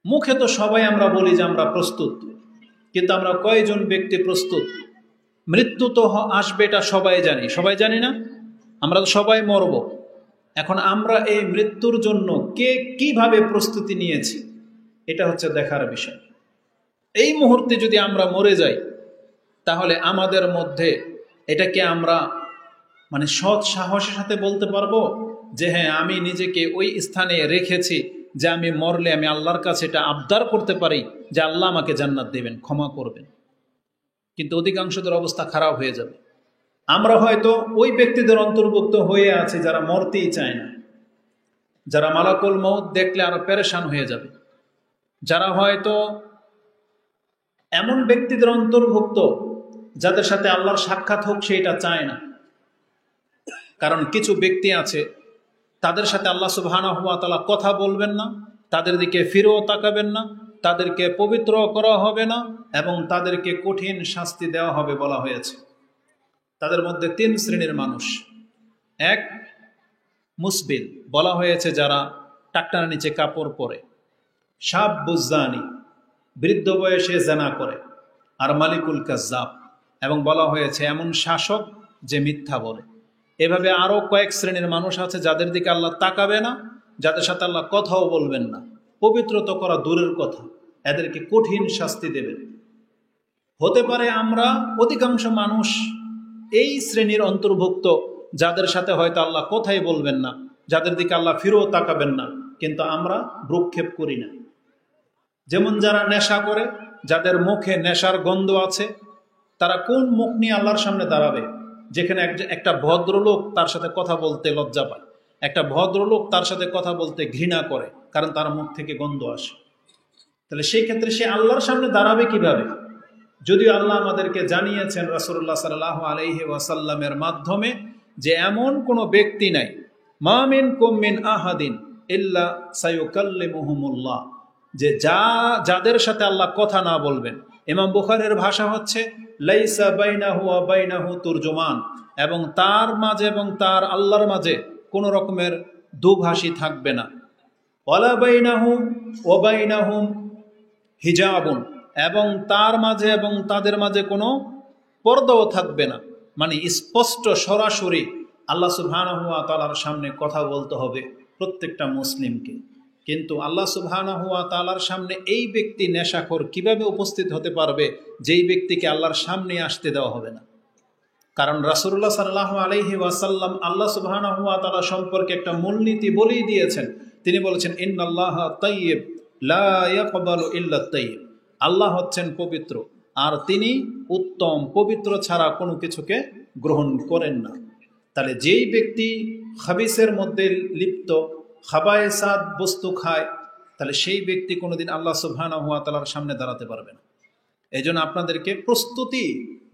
মুখে তো সবাই আমরা বলি যে আমরা প্রস্তুত, কিন্তু আমরা কয়জন ব্যক্তি প্রস্তুত? মৃত্যু তো আসবে, এটা সবাই জানি না? আমরা তো সবাই মরব। এখন আমরা এই মৃত্যুর জন্য কে কিভাবে প্রস্তুতি নিয়েছি, এটা হচ্ছে দেখার বিষয়। এই মুহূর্তে যদি আমরা মরে যাই, তাহলে আমাদের মধ্যে এটাকে আমরা মানে সৎ সাহসের সাথে বলতে পারবো যে হ্যাঁ, আমি নিজেকে ওই স্থানে রেখেছি যে আমি মরলে আমি আল্লাহর কাছে এটা আবদার করতে পারি যে আল্লাহ আমাকে জান্নাত দেবেন, ক্ষমা করবেন। কিন্তু অধিকাংশদের অবস্থা খারাপ হয়ে যাবে। আমরা হয়তো ওই ব্যক্তিদের অন্তর্ভুক্ত হয়ে আছি যারা মরতেই চায় না, যারা মালাকুল মউত দেখলে আরো পেরেশান হয়ে যাবে, যারা হয়তো এমন ব্যক্তিদের অন্তর্ভুক্ত যাদের সাথে আল্লাহর সাক্ষাৎ হোক সেটা চায় না। কারণ কিছু ব্যক্তি আছে তাদের সাথে আল্লাহ সুবহানাহু ওয়া তাআলা কথা বলবেন না, তাদের দিকে ফিরেও তাকাবেন না, তাদেরকে পবিত্র করা হবে না এবং তাদেরকে কঠিন শাস্তি দেওয়া হবে বলা হয়েছে। তাদের মধ্যে 3 শ্রেণীর মানুষ। এক, মুসবিল, বলা হয়েছে যারা টাকটার নিচে কাপড় পরে। শাবুজ্জানি, বৃদ্ধ বয়সে জানা করে। আর মালিকুল কাজ্জাব, এবং বলা হয়েছে এমন শাসক যে মিথ্যা বলে। এভাবে আরো কয়েক শ্রেণীর মানুষ আছে যাদের দিকে আল্লাহ তাকাবে না, যাদের সাথে আল্লাহ কথাও বলবেন না, পবিত্রতা করা দূরের কথা, এদেরকে কঠিন শাস্তি দেবেন। হতে পারে আমরা অধিকাংশ মানুষ এই শ্রেণীর অন্তর্ভুক্ত যাদের সাথে হয়তো আল্লাহ কথাই বলবেন না, যাদের দিকে আল্লাহ ফিরেও তাকাবেন না, কিন্তু আমরা ভ্রুক্ষেপ করি না। যেমন যারা নেশা করে, যাদের মুখে নেশার গন্ধ আছে, তারা কোন মুখ নিয়ে আল্লাহর সামনে দাঁড়াবে? যেখানে একটা ভদ্রলোক তার সাথে কথা বলতে লজ্জা পায়, একটা ভদ্রলোক তার সাথে কথা বলতে ঘৃণা করে, কারণ তার মুখ থেকে গন্ধ আসে। তাহলে সেই ক্ষেত্রে সে আল্লাহর সামনে দাঁড়াবে কিভাবে? যদিও আল্লাহ আমাদেরকে জানিয়েছেন রাসূলুল্লাহ সাল্লাল্লাহু আলাইহি ওয়াসাল্লামের মাধ্যমে যে এমন কোনো ব্যক্তি নাই, মা মিনকুম মিন আহাদিন ইল্লা সায়ুকাল্লিমুহুমুল্লাহ, যে যাদের সাথে আল্লাহ কথা না বলবেন। ইমাম বুখারীর ভাষা হচ্ছে লাইসা বাইনাহু ওয়া বাইনাহু তুরজুমান, এবং তার মাঝে এবং তার আল্লাহর মাঝে কোনো রকমের দুভাষী থাকবে না। ওয়ালা বাইনাহু ওয়া বাইনাহুম হিজাবুন, এবং তার মাঝে এবং তাদের মাঝে কোনো পর্দাও থাকবে না। মানে স্পষ্ট সরাসরি আল্লাহ সুবহানাহু ওয়া তাআলার সামনে কথা বলতে হবে প্রত্যেকটা মুসলিমকে। কিন্তু আল্লাহ সুবহানাহু ওয়া তাআলার সামনে এই ব্যক্তি নেশাখোর কিভাবে উপস্থিত হতে পারবে যেই ব্যক্তিকে আল্লাহর সামনে আসতে দেওয়া হবে না? কারণ রাসূলুল্লাহ সাল্লাল্লাহু আলাইহি ওয়াসাল্লাম আল্লাহ সুবহানাহু ওয়া তাআলা সম্পর্কে একটা মূলনীতি বলেই দিয়েছেন। তিনি বলেছেন ইন্নাল্লাহা তাইয়্যিব লা ইয়াকবালু ইল্লা তাইয়্যিব, আল্লাহ হচ্ছেন পবিত্র আর তিনি উত্তম, পবিত্র ছাড়া কোনো কিছুকে গ্রহণ করেন না। তাহলে যেই ব্যক্তি খাবিসের মধ্যে লিপ্ত, খাবায়েসাত বস্তু খায়, তাহলে সেই ব্যক্তি কোনোদিন আল্লাহ সুবহানাহু ওয়া তাআলার সামনে দাঁড়াতে পারবে না। এই জন্য আপনাদেরকে প্রস্তুতি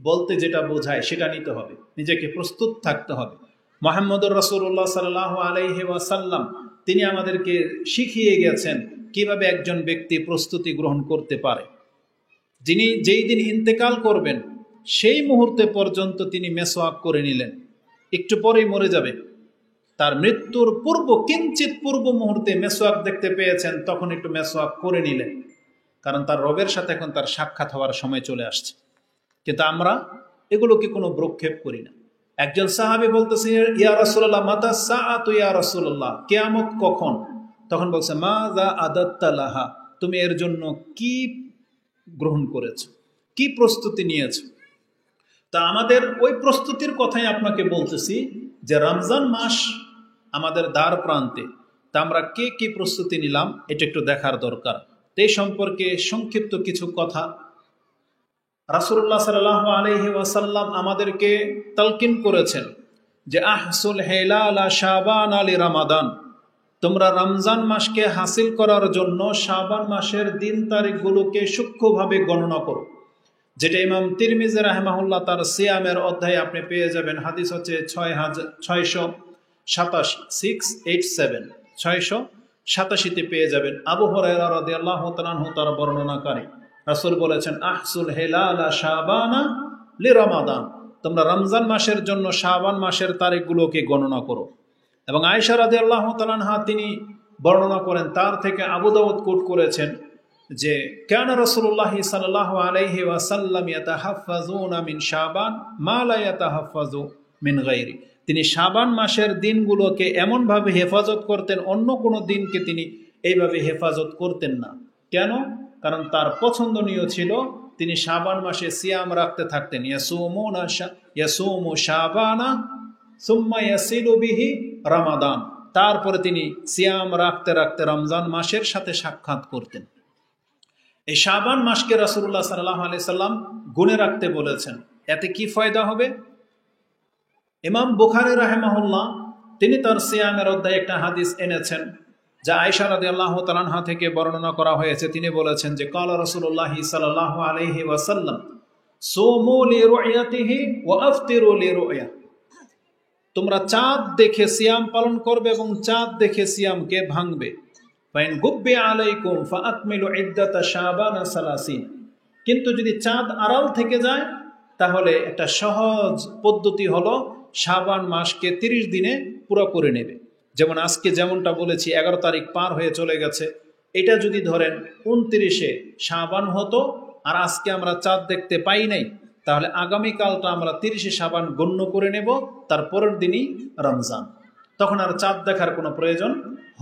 বলতে যেটা বোঝায় সেটা নিতে হবে, নিজেকে প্রস্তুত থাকতে হবে। মুহাম্মদুর রাসূলুল্লাহ সাল্লাল্লাহু আলাইহি ওয়াসাল্লাম তিনি আমাদেরকে শিখিয়ে গেছেন কিভাবে একজন ব্যক্তি প্রস্তুতি গ্রহণ করতে পারে। যিনি যেই দিন ইন্তেকাল করবেন সেই মুহূর্তে পর্যন্ত তিনি মেসওয়াক করে নিলেন, একটু পরেই মরে যাবে। তার মৃত্যুর কিঞ্চিত পূর্ব মুহূর্তে মেসওয়াক দেখতে পেয়েছেন, তখন একটু মেসওয়াক করে নিলেন, কারণ তার রবের সাথে এখন তার সাক্ষাৎ হওয়ার সময় চলে আসছে। কিন্তু আমরা এগুলোকে কোনো ভ্রুক্ষেপ করি না। একজন সাহাবী বলতেছে, ইয়া রাসূলুল্লাহ মাতা সাআতু ইয়া রাসূলুল্লাহ, কিয়ামত কখন? তখন বলছে মাযা আদাত্তা লাহা, তুমি এর জন্য কি গ্রহণ করেছো, কি প্রস্তুতি নিয়েছো? তা আমাদের ওই প্রস্তুতির কথাই আপনাকে বলতেছি যে রমজান মাস আমাদের দ্বার প্রান্তে, তা আমরা কে কি প্রস্তুতি নিলাম এটা একটু দেখার দরকার। এই সম্পর্কে সংক্ষিপ্ত কিছু কথা। রাসূলুল্লাহ সাল্লাল্লাহু আলাইহি ওয়াসাল্লাম আমাদেরকে তালকিন করেছেন যে আহসুল হিলালা শাবান আলি রমাদান, তোমরা রমজান মাসকে হাসিল করার জন্য শাবান মাসের দিন তারিখগুলোকে সূক্ষ্মভাবে গণনা করো। যেটা ইমাম তিরমিজি রাহিমাহুল্লাহ তার সিয়ামের অধ্যায়ে আপনি পেয়ে যাবেন। হাদিস হচ্ছে 687 পেয়ে যাবেন। আবু হুরায়রা রাদিয়াল্লাহু তাআলা আনহু তার বর্ণনাকারী, রাসূল বলেছেন আহসুল হিলালা শাবানা লিরমাদান, তোমরা রমজান মাসের জন্য শাবান মাসের তারিখগুলোকে গণনা করো। এবং আয়েশা রাদিয়াল্লাহু তাআলা আনহা তিনি বর্ণনা করেন, তার থেকে আবু দাউদ কোট করেছেন যে কানা রাসূলুল্লাহ সাল্লাল্লাহু আলাইহি ওয়াসাল্লাম ইয়াতাহাফফাজুনা মিন শাবান মা লা ইয়াতাহাফফাজু মিন গায়রি। তিনি শাবান মাসের দিনগুলোকে এমনভাবে হেফাজত করতেন, অন্য কোনো দিনকে তিনি এইভাবে হেফাজত করতেন না। কেন? কারণ তার পছন্দনীয় ছিল তিনি শাবান মাসে সিয়াম রাখতে থাকতেন। ইয়াসুমু শাবানা সুম্মা ইয়াসিলু বিহি রমাদান। তারপরে তিনি সিয়াম রাখতে রাখতে রমজান মাসের সাথে সাক্ষাৎ করতেন। এই শাবান মাসকে রাসূলুল্লাহ সাল্লাল্লাহু আলাইহি সাল্লাম গুণে রাখতে বলেছেন। এতে কি ফায়দা হবে? ইমাম বুখারী রাহিমাহুল্লাহ তিনি তার সিয়ামের অধ্যায়ে একটা হাদিস এনেছেন, যা আয়েশা রাদিয়াল্লাহু তাআলা আনহা থেকে বর্ণনা করা হয়েছে। তিনি বলেছেন যে ক্বালা রাসূলুল্লাহ সাল্লাল্লাহু আলাইহি ওয়াসাল্লাম সুমু লিরুয়াতিহি ওয়া আফতিরু লিরুয়া। তোমরা চাঁদ দেখে সিয়াম পালন করবে এবং চাঁদ দেখে সিয়ামকে ভাঙবে। ফাইন গুব্বি আলাইকুম ফাআকমিলু ইদ্দাতা শাবান 30। কিন্তু যদি চাঁদ আড়াল থেকে যায় তাহলে একটা সহজ পদ্ধতি হলো শাবান মাসকে 30 দিনে পুরো করে নেবে। যেমন আজকে যেমনটা বলেছি 11 তারিখ পার হয়ে চলে গেছে, এটা যদি ধরেন 29শে শাবান হতো আর আজকে আমরা চাঁদ দেখতে পাই নাই, তাহলে আগামীকালটা আমরা 30শে শাবান গণ্য করে নেব, তার পরের দিনই রমজান। তখন আর চাঁদ দেখার কোনো প্রয়োজন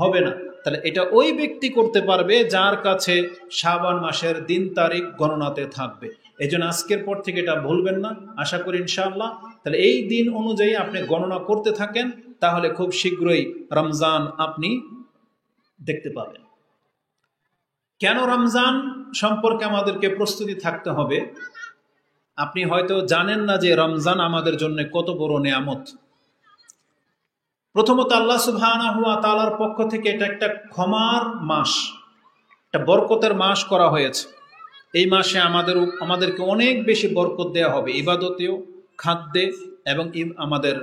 হবে না। তাহলে এটা ওই ব্যক্তি করতে পারবে যার কাছে শাবান মাসের দিন তারিখ গণনাতে থাকবে। এই জন্য আজকের পর থেকে এটা ভুলবেন না, আশা করি ইনশাআল্লাহ। তাহলে এই দিন অনুযায়ী আপনি গণনা করতে থাকেন, তাহলে খুব শীঘ্রই রমজান আপনি দেখতে পাবেন। কেন রমজান সম্পর্কে আমাদেরকে প্রস্তুতি থাকতে হবে? আপনি হয়তো জানেন না যে রমজান আমাদের জন্য কত বড় নেয়ামত। প্রথমত আল্লাহ সুবহানাহু ওয়া তাআলার পক্ষ থেকে এটা একটা ক্ষমার মাস, একটা বরকতের মাস করা হয়েছে। এই মাসে আমাদেরকে অনেক বেশি বরকত দেওয়া হবে, ইবাদতেও, খাদ্যে এবং আমাদের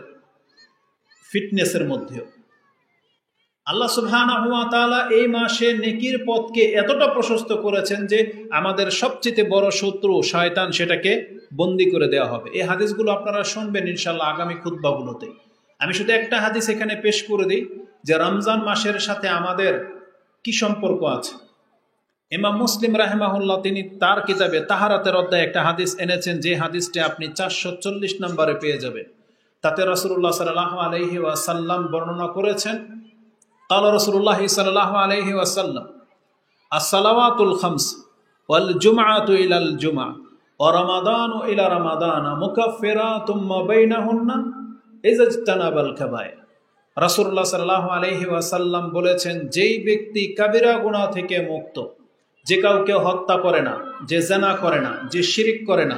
ফিটনেসের মধ্যেও। আল্লাহ সুবহানাহু ওয়া তাআলা এই মাসে নেকির পথকে এতটা প্রশস্ত করেছেন যে আমাদের সবচেয়ে বড় শত্রু শয়তান সেটাকে বন্দী করে দেওয়া হবে। এই হাদিসগুলো আপনারা শুনবেন ইনশাআল্লাহ আগামী খুতবাগুলোতে। আমি শুধু একটা হাদিস এখানে পেশ করে দিই যে রমজান মাসের সাথে আমাদের কি সম্পর্ক আছে। ইমাম মুসলিম রাহিমাহুল্লাহ তিনি তার কিতাবে তাহারাতের অধ্যায়ে একটা হাদিস এনেছেন, যে হাদিসটি আপনি 440 নম্বরে পেয়ে যাবেন। তাতে রাসূলুল্লাহ সাল্লাল্লাহু আলাইহি ওয়াসাল্লাম বর্ণনা করেছেন, ক্বালা রাসূলুল্লাহ সাল্লাল্লাহু আলাইহি ওয়াসাল্লাম আস-সালাওয়াতুল খামস ওয়াল জুমআতু ইলাল জুমআ ওয়া রমাদানু ইলা রমাদান মুকাফফিরাতুম মা বাইনাহুন্না ইযা ইজতানাবাল কাবায়ের। রাসূলুল্লাহ সাল্লাল্লাহু আলাইহি ওয়াসাল্লাম বলেছেন, যেই ব্যক্তি কাবিরা গুনাহ থেকে মুক্ত, যে কাউকে হত্যা করে না, যে জিনা করে না, যে শিরিক করে না,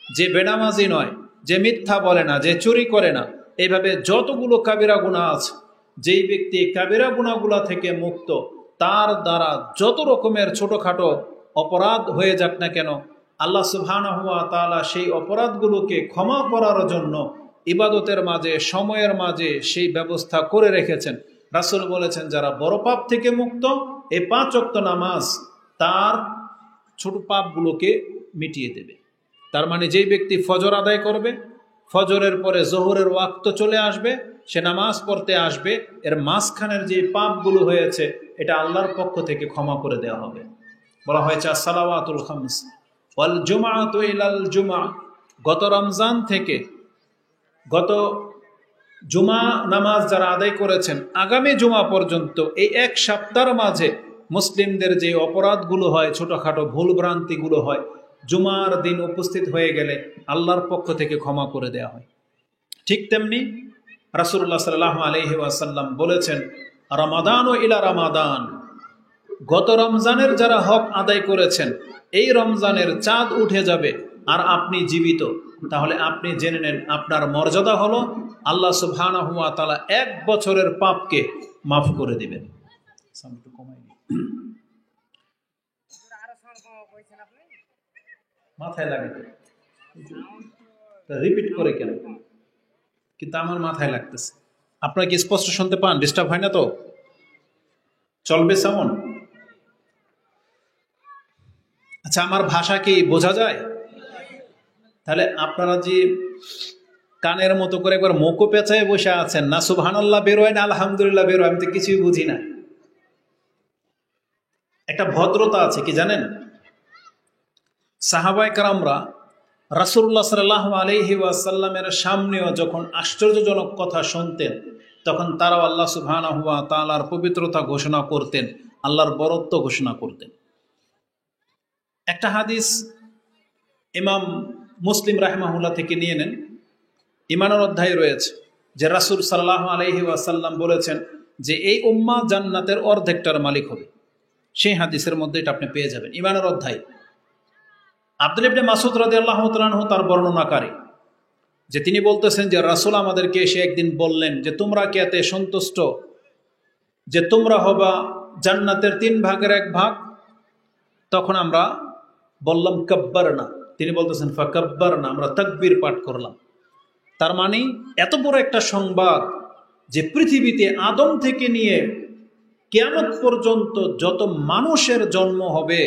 যে বেনামাজি নয়, যে মিথ্যা বলে না, যে চুরি করে না, এইভাবে যতগুলো কাবিরা গুনাহ আছে, যেই ব্যক্তি কাবিরা গুনাহগুলো থেকে মুক্ত, তার দ্বারা যত রকমের ছোটখাটো অপরাধ হয়ে যাক না কেন, আল্লাহ সুবহানাহু ওয়া তাআলা সেই অপরাধগুলোকে ক্ষমা করার জন্য ইবাদতের মাঝে, সময়ের মাঝে সেই ব্যবস্থা করে রেখেছেন। রাসূল বলেছেন, যারা বড় পাপ থেকে মুক্ত, এই 5 ওয়াক্ত নামাজ তার ছোট পাপগুলোকে মিটিয়ে দেবে। তার মানে যেই ব্যক্তি ফজর আদায় করবে, ফজরের পরে জোহরের ওয়াক্ত চলে আসবে, সে নামাজ পড়তে আসবে, এর মাঝখানের যে পাপগুলো হয়েছে এটা আল্লাহর পক্ষ থেকে ক্ষমা করে দেওয়া হবে। বলা হয়েছে as-সালাওয়াতুল খামস ওয়াল জুমআতু ইলাল জুমআ। গত রমজান থেকে গত জুমা নামাজ যারা আদায় করেছেন আগামী জুমা পর্যন্ত এই এক সপ্তাহের মাঝে মুসলিমদের যে অপরাধগুলো হয়, ছোটখাটো ভুল ভ্রান্তিগুলো হয়, জুমার দিন উপস্থিত হয়ে গেলে আল্লাহর পক্ষ থেকে ক্ষমা করে দেওয়া হয়। ঠিক তেমনি রাসূলুল্লাহ সাল্লাল্লাহু আলাইহি ওয়াসাল্লাম বলেছেন, রমাদান ও ইলা রমাদান, গত রমজানের যারা হক আদায় করেছেন, এই রমজানের চাঁদ উঠে যাবে আর আপনি জীবিত, তাহলে আপনি জেনে নেন আপনার মর্যাদা হলো আল্লাহ সুবহানাহু ওয়া তাআলা 1 বছরের পাপকে মাফ করে দিবেন। মাথায় লাগে তো রিপিট করে কেন? কিন্তু আমার মাথায় লাগতেছে। আপনারা কি স্পষ্ট শুনতে পান? ডিস্টার্ব হয় না তো? চলবে সাউন্ড? আচ্ছা, আমার ভাষা কি বোঝা যায়? তাহলে আপনারা যে কানের মতো করে একবার মোকো পেঁচায় বসে আছেন, না সুবহানাল্লাহ বেরোয় না আলহামদুলিল্লাহ বেরোয়, আমি তো কিছুই বুঝি না। একটা ভদ্রতা আছে, কি জানেন? সাহাবায়ে কেরামরা রাসূলুল্লাহ সাল্লাল্লাহু আলাইহি ওয়াসাল্লামের সামনেও যখন আশ্চর্যজনক কথা শুনতেন, তখন তারাও আল্লাহ সুবহানাহু ওয়া তাআলার পবিত্রতা ঘোষণা করতেন, আল্লাহর বরত্ব ঘোষণা করতেন। একটা হাদিস ইমাম মুসলিম রাহিমাহুল্লাহ থেকে নিয়ে নেন, ঈমানের অধ্যায়ে রয়েছে যে রাসূল সাল্লাল্লাহু আলাইহি ওয়াসাল্লাম বলেছেন যে এই উম্মাহ জান্নাতের অর্ধেকটার মালিক হবে। সেই হাদিসের মধ্যে এটা আপনি পেয়ে যাবেন, ঈমানের অধ্যায়। আব্দুল্লাহ ইবনে মাসউদ রাদিয়াল্লাহু তাআলা আনহু তার বর্ণনাকারী, যে তিনি বলতেছেন যে রাসূল আমাদেরকে এসে একদিন বললেন যে তোমরা কি এতে সন্তুষ্ট যে তোমরা হবা জান্নাতের 3 ভাগের 1 ভাগ? তখন আমরা বললাম কাব্বারনা। তিনি বলতেছেন ফাকাব্বারনা, আমরা তাকবীর পাঠ করলাম। তার মানে এত বড় একটা সংবাদ যে পৃথিবীতে আদম থেকে নিয়ে কিয়ামত পর্যন্ত যত মানুষের জন্ম হবে,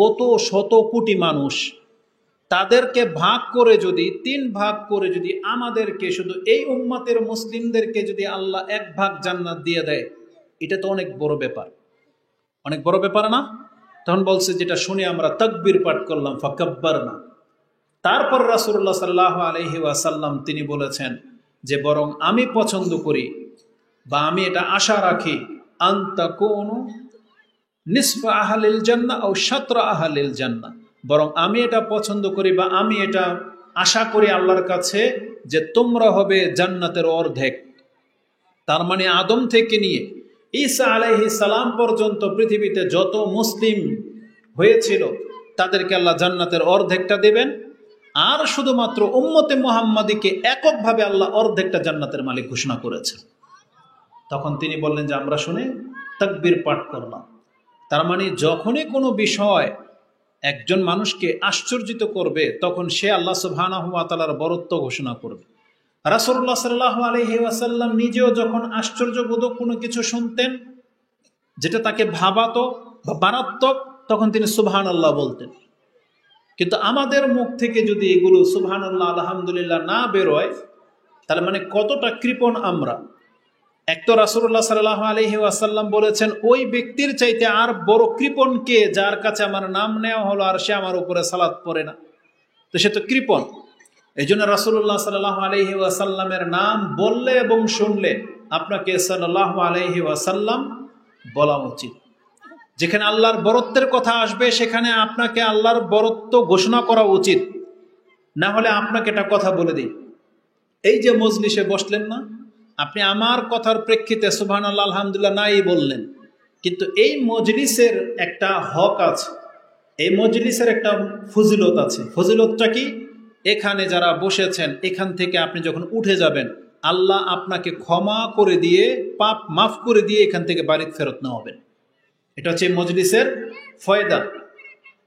কত শত কোটি মানুষ, তাদেরকে ভাগ করে যদি 3 ভাগ করে যদি আমাদেরকে শুধু এই উম্মতের মুসলিমদেরকে যদি আল্লাহ 1 ভাগ জান্নাত দিয়ে দেয়, এটা তো অনেক বড় ব্যাপার, অনেক বড় ব্যাপার না? তখন বলছে যেটা শুনে আমরা তাকবীর পাঠ করলাম, ফাকাব্বারনা। তারপর রাসূলুল্লাহ সাল্লাল্লাহু আলাইহি ওয়াসাল্লাম তিনি বলেছেন যে বরং আমি পছন্দ করি বা আমি এটা আশা রাখি আনতাকুনু নিসফা আহলিল জান্নাহ আও শাতরা আহলিল জান্নাহ, বরং আমি এটা পছন্দ করি বা আমি এটা আশা করি আল্লাহর কাছে যে তোমরা হবে জান্নাতের অর্ধেক। তার মানে আদম থেকে নিয়ে ঈসা আলাইহিস সালাম পর্যন্ত পৃথিবীতে যত মুসলিম হয়েছিল তাদেরকে আল্লাহ জান্নাতের অর্ধেকটা দেবেন, আর শুধুমাত্র উম্মতে মুহাম্মাদীকে এককভাবে আল্লাহ অর্ধেকটা জান্নাতের মালিক ঘোষণা করেছে। তখন তিনি বললেন যে আমরা শুনে তাকবীর পাঠ করলাম। তার মানে যখনই কোনো বিষয় একজন মানুষকে আশ্চর্যিত করবে, তখন সে আল্লাহ সুবহানাহু ওয়া তাআলার বরত্ব ঘোষণা করবে। রাসূলুল্লাহ সাল্লাল্লাহু আলাইহি ওয়াসাল্লাম নিজেও যখন আশ্চর্যবোধক কোনো কিছু শুনতেন যেটা তাকে ভাবাতো বা মারাত্মক, তখন তিনি সুবহানাল্লাহ বলতেন। কিন্তু আমাদের মুখ থেকে যদি এগুলো সুবহানাল্লাহ আলহামদুলিল্লাহ না বেরোয়, তাহলে মানে কতটা কৃপণ আমরা। এক তো রাসূলুল্লাহ সাল্লাল্লাহু আলাইহি ওয়াসাল্লাম বলেছেন ওই ব্যক্তির চাইতে আর বড় কৃপণ কে, যার কাছে আমার নাম নেওয়া হলো আর সে আমার উপরে সালাত পড়ে না, তো সে তো কৃপণ। এই জন্য রাসূলুল্লাহ সাল্লাল্লাহু আলাইহি ওয়াসাল্লামের নাম বললে এবং শুনলে আপনাকে সাল্লাল্লাহু আলাইহি ওয়াসাল্লাম বলা উচিত। যেখানে আল্লাহর বরত্বের কথা আসবে সেখানে আপনাকে আল্লাহর বরত্ব ঘোষণা করা উচিত। না হলে আপনাকে একটা কথা বলে দিই, এই যে মজলিসে বসলেন না, আপনি আমার কথার প্রেক্ষিতে সুবহানাল্লাহ আলহামদুলিল্লাহ নাই বললেন, কিন্তু এই মজলিসের একটা হক আছে, এই মজলিসের একটা ফজিলত আছে। ফজিলতটা কি? এখানে যারা বসেছেন এখান থেকে আপনি যখন উঠে যাবেন, আল্লাহ আপনাকে ক্ষমা করে দিয়ে, পাপ মাফ করে দিয়ে এখান থেকে বাড়িতে ফেরত নেওয়াবেন। এটা হচ্ছে মজলিসের ফয়দা।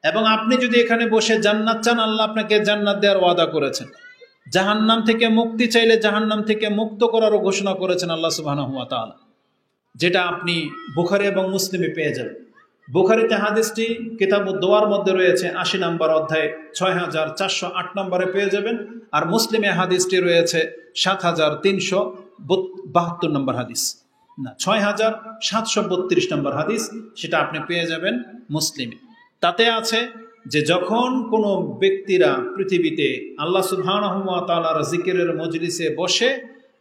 এবং আপনি যদি এখানে বসে জান্নাত চান, আল্লাহ আপনাকে জান্নাত দেওয়ার ওয়াদা করেছেন। জাহান্নাম থেকে মুক্তি চাইলে জাহান্নাম থেকে মুক্ত করারও ঘোষণা করেছেন আল্লাহ সুবহানাহু ওয়া তাআলা, যেটা আপনি বুখারী এবং মুসলিমে পেয়ে যাবেন। বুখারীতে হাদিসটি কিতাবুদ দোয়ার মধ্যে রয়েছে ৮০ নম্বর অধ্যায় ৬৪০৮ নম্বরে পেয়ে যাবেন, আর মুসলিমে হাদিসটি রয়েছে ৭৩৭২ নম্বর হাদিস, না ৬৭৩২ নম্বর হাদিস, সেটা আপনি পেয়ে যাবেন মুসলিমে। তাতে আছে যে যখন কোনো ব্যক্তিরা পৃথিবীতে আল্লাহ সুবহানাহু ওয়া তাআলার জিকিরের মজলিসে বসে,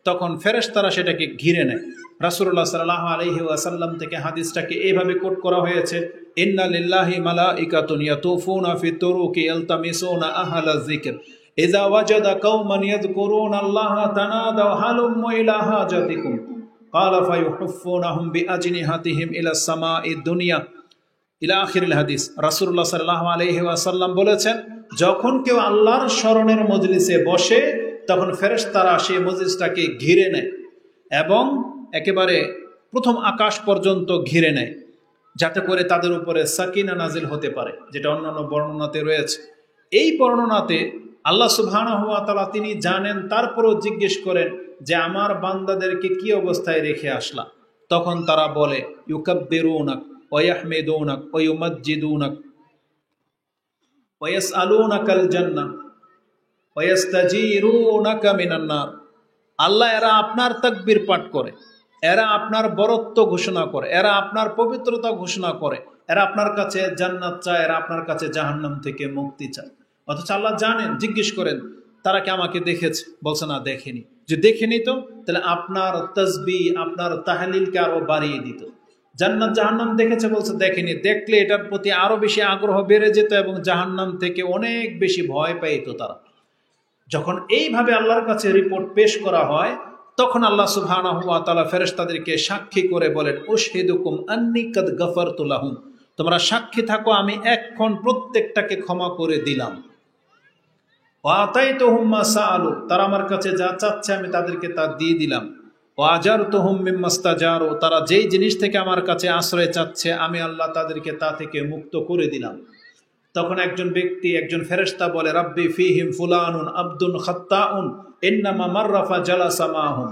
তখন ফেরেশতারা সেটাকে ঘিরে নেয়। রাসূলুল্লাহ সাল্লাল্লাহু আলাইহি ওয়াসাল্লাম থেকে হাদিসটাকে এইভাবে কোট করা হয়েছে, ইন্না লিল্লাহি মালাইকাতুন ইয়াতুফুনা ফি তুরুকি ইলতামিসুনা আহলা যিকর ইযা ওয়াজাদা কওমান ইয়াযকুরুনা আল্লাহা তানাদাউ হালুম্মু ইলা হাজাতিকুম ক্বালা ফায়ুহিফুনাহুম বিআজনিহাতিহিম ইলা সামাঈদ দুনিয়া ইলা আখিরিল হাদিস। রাসূলুল্লাহ সাল্লাল্লাহু আলাইহি ওয়াসাল্লাম বলেছেন, যখন কেউ আল্লাহর স্মরণের মজলিসে বসে, তখন ফেরেশতারা সেই মজলিসটাকে ঘিরে নেয় এবং একেবারে প্রথম আকাশ পর্যন্ত ঘিরে নেয়, যাতে করে তাদের উপরে সাকিনা নাজিল হতে পারে, যেটা অন্যান্য বর্ণনাতে রয়েছে। এই বর্ণনাতে আল্লাহ সুবহানাহু ওয়া তাআলা তিনি জানেন, তারপরও জিজ্ঞেস করেন যে আমার বান্দাদেরকে কি অবস্থায় রেখে আসলা? তখন তারা বলে ইউকাব্বিরুনাক ওয়া ইয়াহমিদুনাক ওয়া ইউমাজ্জিদুনাক ওয়া ইয়াসআলুনাকাল জান্নাহ ওয়া ইয়াস্তাজিরুনাকা মিনান নার। আল্লাহ এরা আপনার তাকবীর পাঠ করে, এরা আপনার বরত্ব ঘোষণা করে, এরা আপনার পবিত্রতা ঘোষণা করে, এরা আপনার কাছে জান্নাত চায়, এরা আপনার কাছে জাহান্নাম থেকে মুক্তি চায়। অথচ আল্লাহ জানেন, জিজ্ঞেস করেন তারা কি আমাকে দেখেছে? বলছে না, দেখেনি। যে দেখেনি তো তাহলে আপনার তাসবিহ, আপনার তাহলিলকে আরো বাড়িয়ে দিত। জান্নাত জাহান্নাম দেখেছে, বলছে দেখেনি। দেখলে এটার প্রতি আরো বেশি আগ্রহ বেড়ে যেত এবং জাহান্নাম থেকে অনেক বেশি ভয় পাইত তারা। যখন এইভাবে আল্লাহর কাছে রিপোর্ট পেশ করা হয়, তখন আল্লাহ সুবহানাহু ওয়া তাআলা ফেরেশতাদেরকে সাক্ষী করে বলেন, উশহিদুকুম আন্নী কাদ গাফারতু লাহুম, তোমরা সাক্ষী থাকো আমি এখন প্রত্যেকটাকে ক্ষমা করে দিলাম। ওয়া আতাইতুহুম মা সাআলু, তারা আমার কাছে যা চাচ্ছে আমি তাদেরকে তা দিয়ে দিলাম। ওয়া আজারতুহুম মিম্মাস্তাজারু, তারা যেই জিনিস থেকে আমার কাছে আশ্রয় চাচ্ছে আমি আল্লাহ তাদেরকে তা থেকে মুক্ত করে দিলাম। তখন একজন ব্যক্তি, একজন ফেরেশতা বলে, রাব্বি ফীহিম ফুলানুন আবদুন খাত্তাউন ইন্নামা মাররাফা জালাসা মাহুম।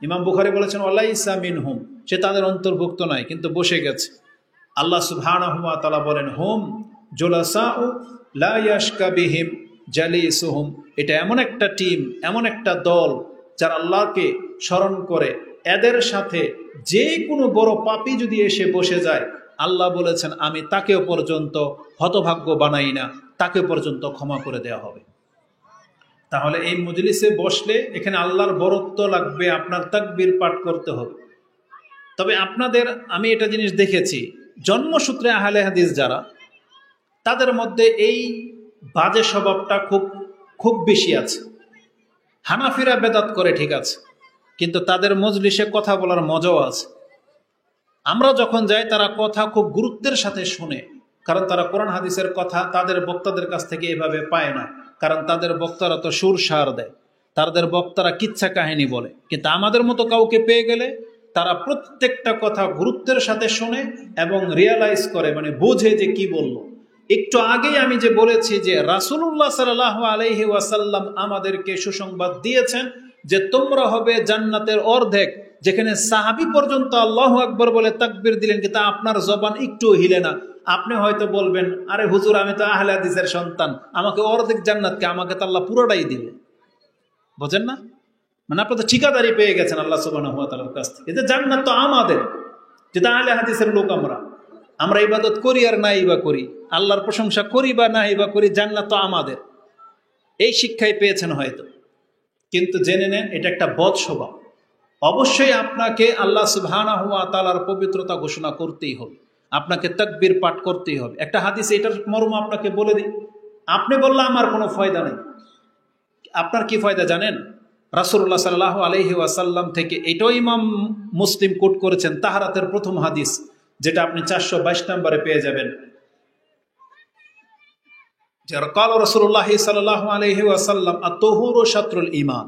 ইমাম বুখারী বলেছেন ওয়ালাইসা মিনহুম, সে তাদের অন্তর্ভুক্ত নয় কিন্তু বসে গেছে। আল্লাহ সুবহানাহু ওয়া তাআলা বলেন, হুম জুলাসাউ লা ইয়াশকা বিহিম জালিসুহুম, এটা এমন একটা টিম, এমন একটা দল যারা আল্লাহকে স্মরণ করে, এদের সাথে যে কোনো বড় পাপী যদি এসে বসে যায়, আল্লাহ বলেছেন আমি তাকেও পর্যন্ত হতভাগ্য বানাই না, তাকে পর্যন্ত ক্ষমা করে দেওয়া হবে। তাহলে এই মজলিসে বসলে এখানে আল্লাহর বরত্ব লাগবে, আপনার তাকবীর পাঠ করতে হবে। তবে আপনাদের আমি এটা জিনিস দেখেছি, জন্মসূত্রে আহলে হাদিস যারা, তাদের মধ্যে এই বাজে স্বভাবটা খুব বেশি আছে। হানাফিরা বেদাত করে ঠিক আছে, কিন্তু তাদের মজলিসে কথা বলার মজাও আছে। আমরা যখন যাই তারা কথা খুব গুরুত্বের সাথে শুনে, কারণ তারা কোরআন হাদিসের কথা তাদের বক্তাদের কাছ থেকে এভাবে পায় না। কারণ তাদের বক্তারা তো সুর সার দেয়, তাদের বক্তারা কিচ্ছা কাহিনী বলে। কিন্তু আমাদের মতো কাউকে পেয়ে গেলে তারা প্রত্যেকটা কথা গুরুত্বের সাথে শোনে এবং রিয়ালাইজ করে, মানে বোঝে যে কি বলল। একটু আগেই আমি যে বলেছি যে রাসূলুল্লাহ সাল্লাল্লাহু আলাইহি ওয়াসাল্লাম আমাদেরকে সুসংবাদ দিয়েছেন যে তোমরা হবে জান্নাতের অর্ধেক, যেখানে সাহাবী পর্যন্ত আল্লাহু আকবার বলে তাকবীর দিলেন, কিন্তু আপনার জবান একটু হিলে না। আপনি হয়তো বলবেন, আরে হুজুর আমি তো আহলে হাদিসের সন্তান, আমাকে অর্ধেক জান্নাতকে, আমাকে তো আল্লাহ পুরোটাই দিবে। বোঝেন না? মানে আপনি তো ঠিকাদারি পেয়ে গেছেন আল্লাহ সুবহানাহু ওয়া তাআলার কাছ থেকে, যে জান্নাত তো আমাদের, যেটা আহলে হাদিসের লোক আমরা ইবাদত করি আর নাই বা করি, আল্লাহর প্রশংসা করি বা নাই বা করি, জান্নাত তো আমাদের। এই শিক্ষাই পেয়েছেন হয়তো, কিন্তু জেনে নেন এটা একটা বদ স্বভাব। অবশ্যই আপনাকে আল্লাহ সুবহানাহু ওয়া তাআলার পবিত্রতা ঘোষণা করতেই হবে, আপনাকে তাকবীর পাঠ করতেই হবে। একটা হাদিস এটার মর্ম আপনাকে বলে দিই, আপনি বললে আমার কোনো ফায়দা নেই। আপনার কি ফায়দা জানেন? রাসূলুল্লাহ সাল্লাল্লাহু আলাইহি ওয়াসাল্লাম থেকে এটাও ইমাম মুসলিম কোট করেছেন, তাহারাতের প্রথম হাদিস, যেটা আপনি 422 নম্বরে পেয়ে যাবেন। قال رسول الله صلى الله عليه وسلم الطهور شطر الإيمان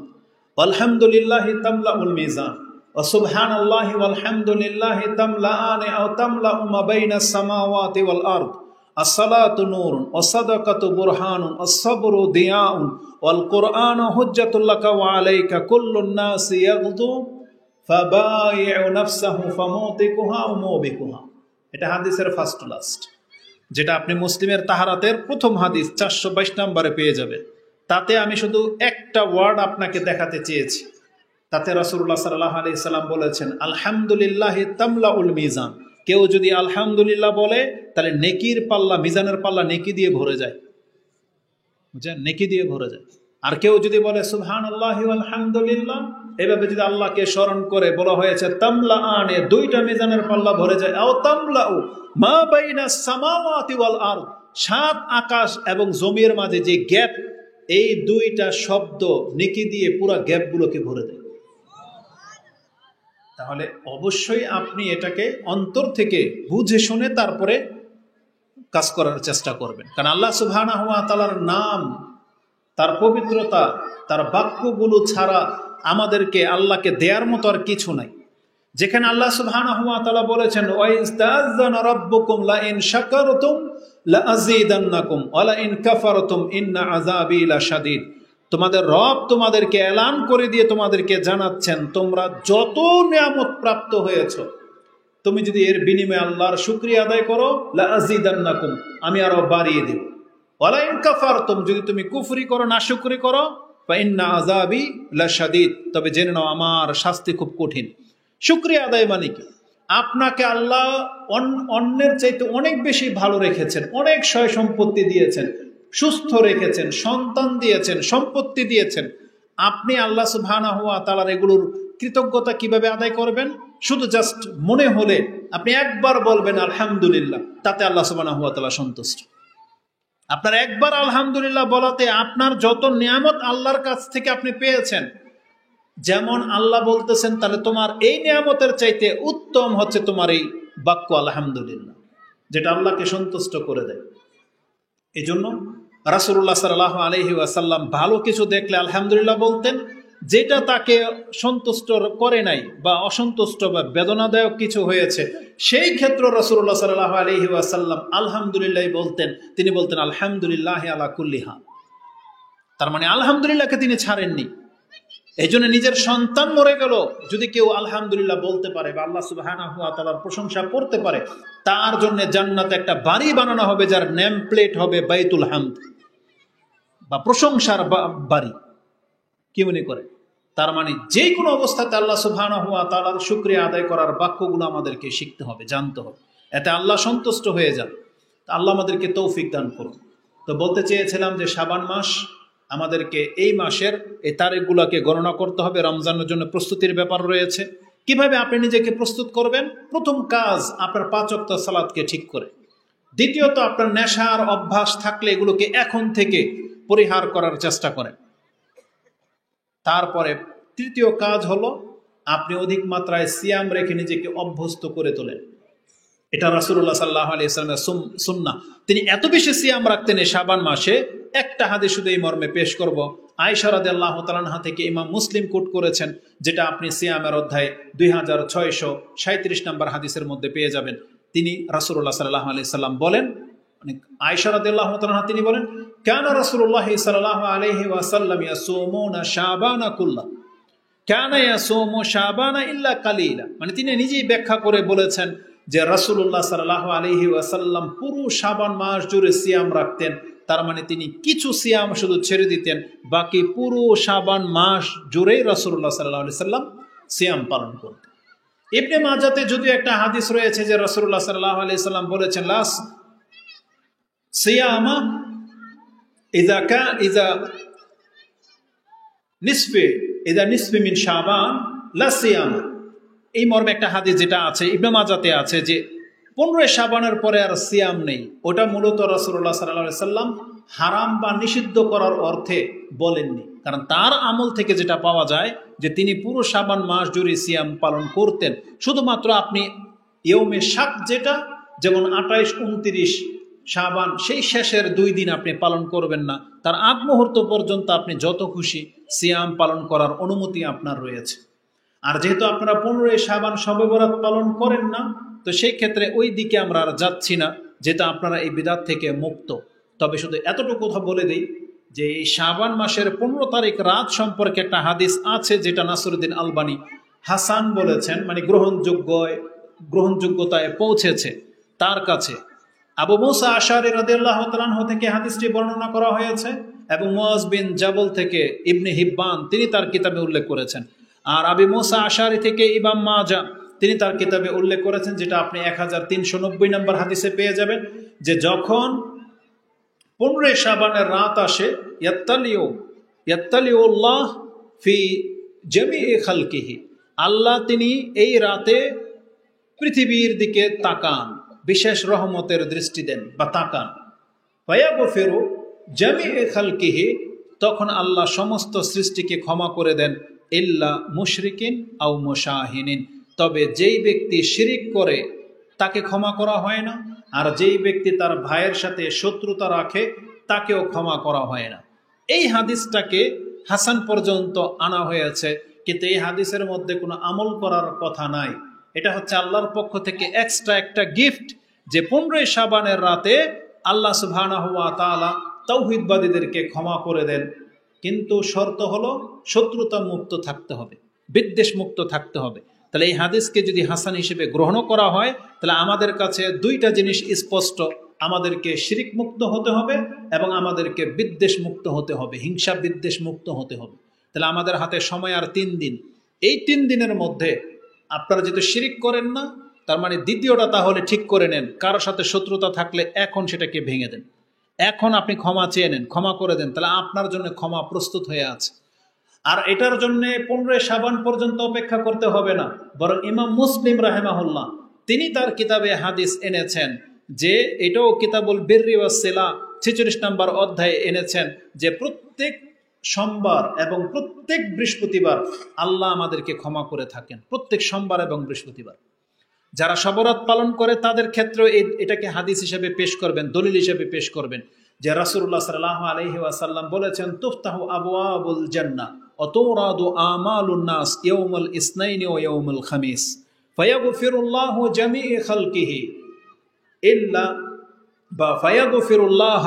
والحمد لله تملأ الميزان وسبحان الله والحمد لله تملأان أو تملأ ما بين السماوات والأرض الصلاة نور والصدقة برهان والصبر ضياء والقرآن حجة لك وعليك كل الناس يغدو فبايع نفسه فموتكها وموبكها। এটা হাদিসের ফার্স্ট লাস্ট, যেটা আপনি মুসলিমের তাহারাতের প্রথম হাদিস 422 নম্বরে পেয়ে যাবেন। তাতে আমি শুধু একটা ওয়ার্ড আপনাকে দেখাতে চেয়েছি। তাতে রাসূলুল্লাহ সাল্লাল্লাহু আলাইহি সাল্লাম বলেছেন আলহামদুলিল্লাহি তামলাউল মিজান, কেউ যদি আলহামদুলিল্লাহ বলে তাহলে নেকির পাল্লা, মিজানের পাল্লা নেকি দিয়ে ভরে যায়, বুঝছেন, নেকি দিয়ে ভরে যায়। আর কেউ যদি বলে সুবহানাল্লাহি ওয়াল হামদুলিল্লাহ, এভাবে যদি আল্লাহকে স্মরণ করে, বলা হয়েছে তামলাআনে, দুইটা মিজানের পাল্লা ভরে যায়। আও তামলাউ মা বাইনাস সামাওয়াতি ওয়াল আরদ, সাত আকাশ এবং জমির মাঝে যে গ্যাপ, এই দুইটা শব্দ নেকি দিয়ে পুরো গ্যাপগুলোকে ভরে দেয়। তাহলে অবশ্যই আপনি এটাকে অন্তর থেকে বুঝে শুনে তারপরে কাজ করার চেষ্টা করবেন। কারণ আল্লাহ সুবহানাহু ওয়া তাআলার নাম, তার পবিত্রতা, তার বাক্যগুলো ছাড়া আমাদেরকে আল্লাহকে দেওয়ার মতো আর কিছু নাই। যেখানে আল্লাহ সুবহানাহু ওয়া তাআলা বলেছেন ওয়াইস্তাযানা রাব্বুকুম লা ইন শাকারতুম লা আযীদান্নাকুম ওয়া লা ইন কাফারতুম ইন্না আযাবি লাশাদীদ, তোমাদের রব তোমাদেরকে এলান করে দিয়ে তোমাদেরকে জানাচ্ছেন, তোমরা যত নিয়ামত প্রাপ্ত হয়েছো, তুমি যদি এর বিনিময়ে আল্লাহর শুকরিয়া আদায় করো, লা আযীদান্নাকুম, আমি আরো বাড়িয়ে দেব। ওয়া লা ইন কাফারতুম, যদি তুমি কুফরি করো, নাশুকরি করো, ফা ইন্না আযাবি লাশাদীদ, তবে জেনে নাও আমার শাস্তি খুব কঠিন। শুকরিয়া আদায় মানে কি? আপনাকে আল্লাহ অন্যের চাইতে অনেক বেশি ভালো রেখেছেন, অনেক সয় সম্পত্তি দিয়েছেন, সুস্থ রেখেছেন, সন্তান দিয়েছেন, সম্পত্তি দিয়েছেন। আপনি আল্লাহ সুবহানাহু ওয়া তাআলার এগুলোর কৃতজ্ঞতা কিভাবে আদায় করবেন? শুধু জাস্ট মনে হলে আপনি একবার বলবেন আলহামদুলিল্লাহ, তাতে আল্লাহ সুবহানাহু ওয়া তাআলা সন্তুষ্ট। আপনার একবার আলহামদুলিল্লাহ বলাতে আপনার যত নিয়ামত আল্লাহর কাছ থেকে আপনি পেয়েছেন, যেমন আল্লাহ বলতেছেন তাহলে তোমার এই নিয়ামতের চাইতে উত্তম হচ্ছে তোমার এই বাক্য আলহামদুলিল্লাহ, যেটা আল্লাহকে সন্তুষ্ট করে দেয়। এই জন্য রাসূলুল্লাহ সাল্লাল্লাহু আলাইহি ওয়াসাল্লাম ভালো কিছু দেখলে আলহামদুলিল্লাহ বলতেন, যেটা তাকে সন্তুষ্ট করে নাই বা অসন্তুষ্ট বা বেদনাদায়ক কিছু হয়েছে, সেই ক্ষেত্রে রাসূলুল্লাহ সাল্লাল্লাহু আলাইহি ওয়াসাল্লাম আলহামদুলিল্লাহ বলতেন। তিনি বলতেন আলহামদুলিল্লাহি আলা কুল্লি হাল। তার মানে আলহামদুলিল্লাহকে তিনি ছাড়েননি। এই জন্য নিজের সন্তান মরে গেল যদি কেউ আলহামদুলিল্লাহ বলতে পারে বা আল্লাহ সুবহানাহু ওয়া তাআলার প্রশংসা করতে পারে, তার জন্য জান্নাতে একটা বাড়ি বানানো হবে যার নেম প্লেট হবে বাইতুল হামদ বা প্রশংসার বাড়ি। কি মনে করে? তার মানে যে কোনো অবস্থাতে আল্লাহ সুবহানাহু ওয়া তাআলার শুকরিয়া আদায় করার বাক্যগুলো আমাদেরকে শিখতে হবে, জানতে হবে, এতে আল্লাহ সন্তুষ্ট হয়ে যান। আল্লাহ আমাদেরকে তৌফিক দান করুন। তো বলতে চেয়েছিলাম যে শাবান মাস আমাদেরকে এই মাসের এই তারিখগুলোকে গণনা করতে হবে। রমজানের জন্য প্রস্তুতির ব্যাপার রয়েছে। কিভাবে আপনি নিজেকে প্রস্তুত করবেন? প্রথম কাজ আপনার 5 ওয়াক্ত সালাতকে ঠিক করে। দ্বিতীয়ত আপনার নেশার অভ্যাস থাকলে এগুলোকে এখন থেকে পরিহার করার চেষ্টা করেন। তারপরে তৃতীয় কাজ হলো আপনি অধিক মাত্রায় সিয়াম রেখে নিজেকে অভ্যস্ত করে তোলেন। এটা রাসূলুল্লাহ সাল্লাল্লাহু আলাইহি ওয়াসাল্লামের সুন্নাহ। তিনি এত বেশি সিয়াম রাখতেন এই শাবান মাসে। একটা হাদিস শুধু এই মর্মে পেশ করব। আয়েশা রাদিয়াল্লাহু তাআলা আনহা থেকে ইমাম মুসলিম কোট করেছেন, যেটা আপনি সিয়ামের অধ্যায় 2637 নম্বর হাদিসের মধ্যে পেয়ে যাবেন। তিনি রাসূলুল্লাহ সাল্লাল্লাহু আলাইহি সাল্লাম বলেন, আয়েশা রাদিয়াল্লাহু তাআলা আনহা তিনি বলেন, কানা রাসূলুল্লাহ সাল্লাল্লাহু আলাইহি ওয়াসাল্লাম ইয়াসুমুনা শাবানা কুল্লা কানা ইয়াসুমু শাবানা ইল্লা কালিলা। মানে তিনি নিজেই ব্যাখ্যা করে বলেছেন যে রাসূলুল্লাহ সাল্লাল্লাহু আলাইহি ওয়াসাল্লাম পুরো শাবান মাস জুড়ে সিয়াম রাখতেন। তার মানে তিনি কিছু সিয়াম শুধু ছেড়ে দিতেন, বাকি পুরো শাবান মাস জুড়েই রাসূলুল্লাহ সাল্লাল্লাহু আলাইহি সাল্লাম সিয়াম পালন করতেন। ইবনে মাজাতে যদিও একটা হাদিস রয়েছে যে রাসূলুল্লাহ সাল্লাল্লাহু আলাইহি সাল্লাম বলেছেন, লাস সিয়ামা ইযা নিসফি মিন শাবান লা সিয়ামা। এই মর্মে একটা হাদিস যেটা আছে ইবনে মাজাতে আছে যে 15 শাবানের পরে আর সিয়াম নেই। ওটা মূলত রাসূলুল্লাহ সাল্লাল্লাহু আলাইহি সাল্লাম হারাম বা নিষিদ্ধ করার অর্থে বলেননি, কারণ তার আমল থেকে যেটা পাওয়া যায় যে তিনি পুরো শাবান মাস জুড়ে সিয়াম পালন করতেন। শুধুমাত্র আপনি ইয়ৌমে শাক, যেটা যেমন 28, 29 শাবান, সেই শেষের 2 দিন আপনি পালন করবেন না। তার আগ মুহূর্ত পর্যন্ত আপনি যত খুশি সিয়াম পালন করার অনুমতি আপনার রয়েছে। আর যেহেতু আপনারা 15 শাবান শবে বরাত পালন করেন না, তো সেই ক্ষেত্রে ওই দিকে আমরা আর যাচ্ছি না, যেটা আপনারা এই বিদাত থেকে মুক্ত। তবে শুধু এতটুকু কথা বলে দিই যে এই শাবান মাসের 15 তারিখ রাত সম্পর্কে একটা হাদিস আছে যেটা নাসিরউদ্দিন আলবানী হাসান বলেছেন, মানে গ্রহণযোগ্যতায় পৌঁছেছে তার কাছে। আবু মুসা আশআরী রাদিয়াল্লাহু তাআলা আনহু থেকে হাদিসটি বর্ণনা করা হয়েছে এবং মুআজ বিন জাবল থেকে ইবনে হিব্বান তিনি তার কিতাবে উল্লেখ করেছেন। আর আবু মুসা আশআরী থেকে ইমাম মাজা তিনি তার কিতাবে উল্লেখ করেছেন, যেটা আপনি 1390 নম্বর হাদিসে পেয়ে যাবেন, যে যখন 15 শাবানের রাত আসে, ইয়াত্তালিউল্লাহ ফি জামিই খালকিহি, আল্লাহ তিনি এই রাতে পৃথিবীর দিকে তাকান, বিশেষ রহমতের দৃষ্টি দেন বা তাকান। ফায়াগফিরু জামিই খালকিহি, তখন আল্লাহ সমস্ত সৃষ্টিকে ক্ষমা করে দেন, ইল্লা মুশরিকিন আও মুশাহিনিন, তবে যেই ব্যক্তি শিরিক করে তাকে ক্ষমা করা হয় না, আর যেই ব্যক্তি তার ভাইয়ের সাথে শত্রুতা রাখে তাকেও ক্ষমা করা হয় না। এই হাদিসটাকে হাসান পর্যন্ত আনা হয়েছে, কিন্তু এই হাদিসের মধ্যে কোনো আমল করার কথা নাই। এটা হচ্ছে আল্লাহর পক্ষ থেকে এক্সট্রা একটা গিফট, যে 15 শাবানের রাতে আল্লাহ সুবহানাহু ওয়া তাআলা তাওহীদবাদীদেরকে ক্ষমা করে দেন, কিন্তু শর্ত হলো শত্রুতা মুক্ত থাকতে হবে, বিদ্বেষ মুক্ত থাকতে হবে। তাহলে এই হাদিসকে যদি হাসান হিসেবে গ্রহণ করা হয়, তাহলে আমাদের কাছে 2টা জিনিস স্পষ্ট, আমাদেরকে শিরিক মুক্ত হতে হবে এবং আমাদেরকে বিদ্বেষ মুক্ত হতে হবে, হিংসা বিদ্বেষ মুক্ত হতে হবে। তাহলে আমাদের হাতে সময় আর 3 দিন। এই 3 দিনের মধ্যে আপনারা যদি শিরিক করেন না, তার মানে দ্বিতীয়টা তাহলে ঠিক করে নেন, কারোর সাথে শত্রুতা থাকলে এখন সেটাকে ভেঙে দেন, এখন আপনি ক্ষমা চেয়ে নেন, ক্ষমা করে দেন, তাহলে আপনার জন্য ক্ষমা প্রস্তুত হয়ে আছে। আর এটার জন্য 15 শাবান পর্যন্ত অপেক্ষা করতে হবে না, বরং ইমাম মুসলিম রাহিমাহুল্লাহ তিনি তার কিতাবে হাদিস এনেছেন যে এটাও কিতাবুল বিররি ওয়াস সিলা 46 নম্বর অধ্যায়ে এনেছেন যে প্রত্যেক সোমবার এবং প্রত্যেক বৃহস্পতিবার আল্লাহ আমাদেরকে ক্ষমা করে থাকেন, প্রত্যেক সোমবার এবং বৃহস্পতিবার। যারা শবরাত পালন করে তাদের ক্ষেত্রে এটাকে হাদিস হিসেবে পেশ করবেন, দলিল হিসেবে পেশ করবেন যে রাসূলুল্লাহ সাল্লাল্লাহু আলাইহি ওয়াসাল্লাম বলেছেন, তুফতাহু আবওয়াবুল জান্নাহ ওয়া তুরাদু আমালুন নাস ইয়াউমুল ইসনাইনি ওয়া ইয়াউমুল খামিস ফায়াগফিরুল্লাহু জামিই খালকিহি ইল্লা বা ফায়াগফিরুল্লাহ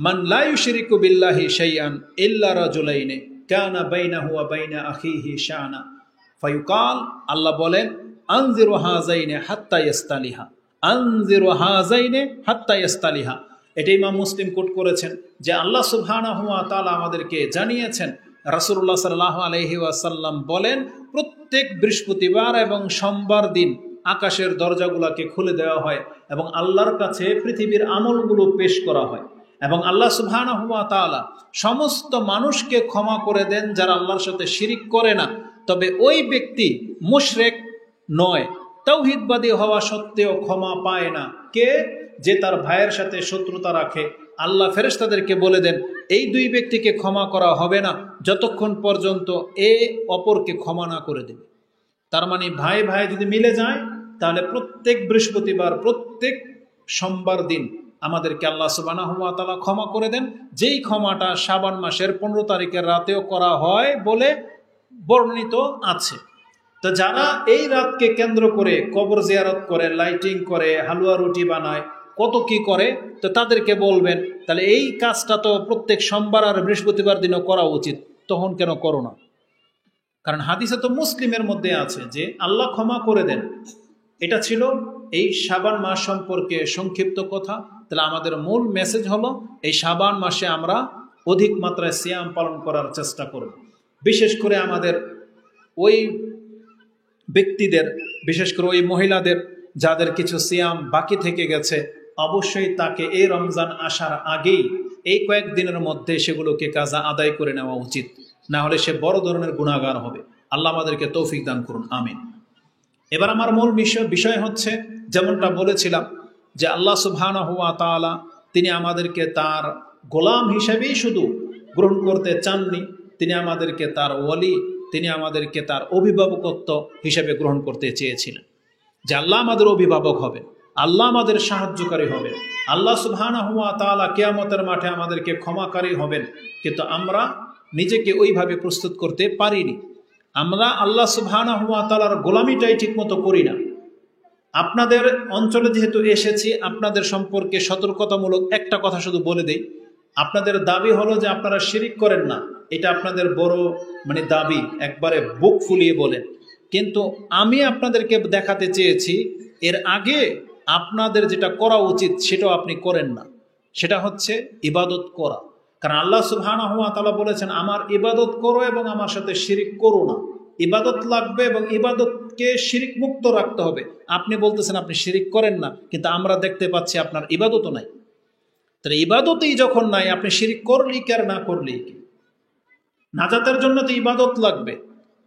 মান লা ইউশরিকু বিল্লাহি শাইআন ইল্লা রাজুলাইনি কানা বাইনাহু ওয়া বাইনা আখিহি শানা ফায়ুকাল, আল্লাহ বলেন আনজিরু হাযাইনি হাত্তা ইয়াস্তালিহা, আনজিরু হাযাইনি হাত্তা ইয়াস্তালিহা। এটা ইমাম মুসলিম কোট করেছেন যে আল্লাহ সুবহানাহু ওয়া তাআলা আমাদেরকে জানিয়েছেন, রাসূলুল্লাহ সাল্লাল্লাহু আলাইহি ওয়াসাল্লাম বলেন প্রত্যেক বৃহস্পতিবার এবং সোমবার দিন আকাশের দরজাগুলোকে খুলে দেওয়া হয় এবং আল্লাহর কাছে পৃথিবীর আমলগুলো পেশ করা হয় এবং আল্লাহ সুবহানাহু ওয়া তাআলা সমস্ত মানুষকে ক্ষমা করে দেন যারা আল্লাহর সাথে শিরিক করে না, তবে ওই ব্যক্তি মুশরিক নয়, তাওহীদবাদী হওয়া সত্ত্বেও ক্ষমা পায় না। কে? যে তার ভাইয়ের সাথে শত্রুতা রাখে। আল্লাহ ফেরেশতাদেরকে বলে দেন এই দুই ব্যক্তিকে ক্ষমা করা হবে না যতক্ষণ পর্যন্ত এ অপরকে ক্ষমা না করে দেবে। তার মানে ভাই ভাই যদি মিলে যায় তাহলে প্রত্যেক বৃহস্পতিবার প্রত্যেক সোমবার দিন আমাদেরকে আল্লাহ সুবহানাহু ওয়া তাআলা ক্ষমা করে দেন, যেই ক্ষমাটা শাবান মাসের 15 তারিখের রাতেও করা হয় বলে বর্ণিত আছে। তো যারা এই রাতকে কেন্দ্র করে কবর জিয়ারত করে, লাইটিং করে, হালুয়া রুটি বানায়, কত কি করে, তো তাদেরকে বলবেন তাহলে এই কাজটা তো প্রত্যেক সোমবার আর বৃহস্পতিবার দিনও করা উচিত, তখন কেন করো না? কারণ হাদিসে তো মুসলিমের মধ্যে আছে যে আল্লাহ ক্ষমা করে দেন। এটা ছিল এই শাবান মাস সম্পর্কে সংক্ষিপ্ত কথা। তাহলে আমাদের মূল মেসেজ হলো এই শাবান মাসে আমরা অধিক মাত্রায় সিয়াম পালন করার চেষ্টা করব। বিশেষ করে আমাদের ওই ব্যক্তিদের, বিশেষ করে ওই মহিলাদের যাদের কিছু সিয়াম বাকি থেকে গেছে, অবশ্যই তাকে এই রমজান আসার আগেই এই কয়েকদিনের মধ্যে সেগুলোকে কাজা আদায় করে নেওয়া উচিত, না হলে সে বড় ধরনের গুনাহগার হবে। আল্লাহ আমাদেরকে তৌফিক দান করুন, আমিন। এবার আমার মূল বিষয় হচ্ছে যেমনটা বলেছিলাম যে আল্লাহ সুবহানাহু ওয়া তাআলা তিনি আমাদেরকে তার গোলাম হিসেবেই শুধু গ্রহণ করতে চাননি, তিনি আমাদেরকে তার ওয়ালি, তিনি আমাদেরকে তার অভিভাবকত্ব হিসেবে গ্রহণ করতে চেয়েছিলেন। যে আল্লাহ আমাদের অভিভাবক হবে, আল্লাহ আমাদের সাহায্যকারী হবেন, আল্লাহ সুবহানাহু ওয়া তাআলা কিয়ামতের মাঠে আমাদেরকে ক্ষমাকারী হবেন। কিন্তু আমরা নিজেকে ওইভাবে প্রস্তুত করতে পারিনি। আমরা আল্লাহ সুবহানাহু ওয়া তাআলার গোলামিটাই ঠিকমতো করি না। আপনাদের অঞ্চলে যেহেতু এসেছি, আপনাদের সম্পর্কে সতর্কতামূলক একটা কথা শুধু বলে দেই। আপনাদের দাবি হলো যে আপনারা শিরিক করেন না, এটা আপনাদের বড় দাবি, একবারে বুক ফুলিয়ে বলেন। কিন্তু আমি আপনাদেরকে দেখাতে চেয়েছি এর আগে আপনাদের যেটা করা উচিত সেটাও আপনি করেন না, সেটা হচ্ছে ইবাদত করা। কারণ আল্লাহ সুবহানাহু ওয়া তাআলা বলেছেন আমার ইবাদত করো এবং আমার সাথে শিরিক করো না। ইবাদত লাগবে এবং ইবাদতকে শিরিক মুক্ত রাখতে হবে। আপনি বলতেছেন আপনি শিরিক করেন না, কিন্তু আমরা দেখতে পাচ্ছি আপনার ইবাদতও নাই। তাহলে ইবাদতই যখন নাই, আপনি শিরিক করলেই কি আর না করলেই কি? নাজাতের জন্য তো ইবাদত লাগবে,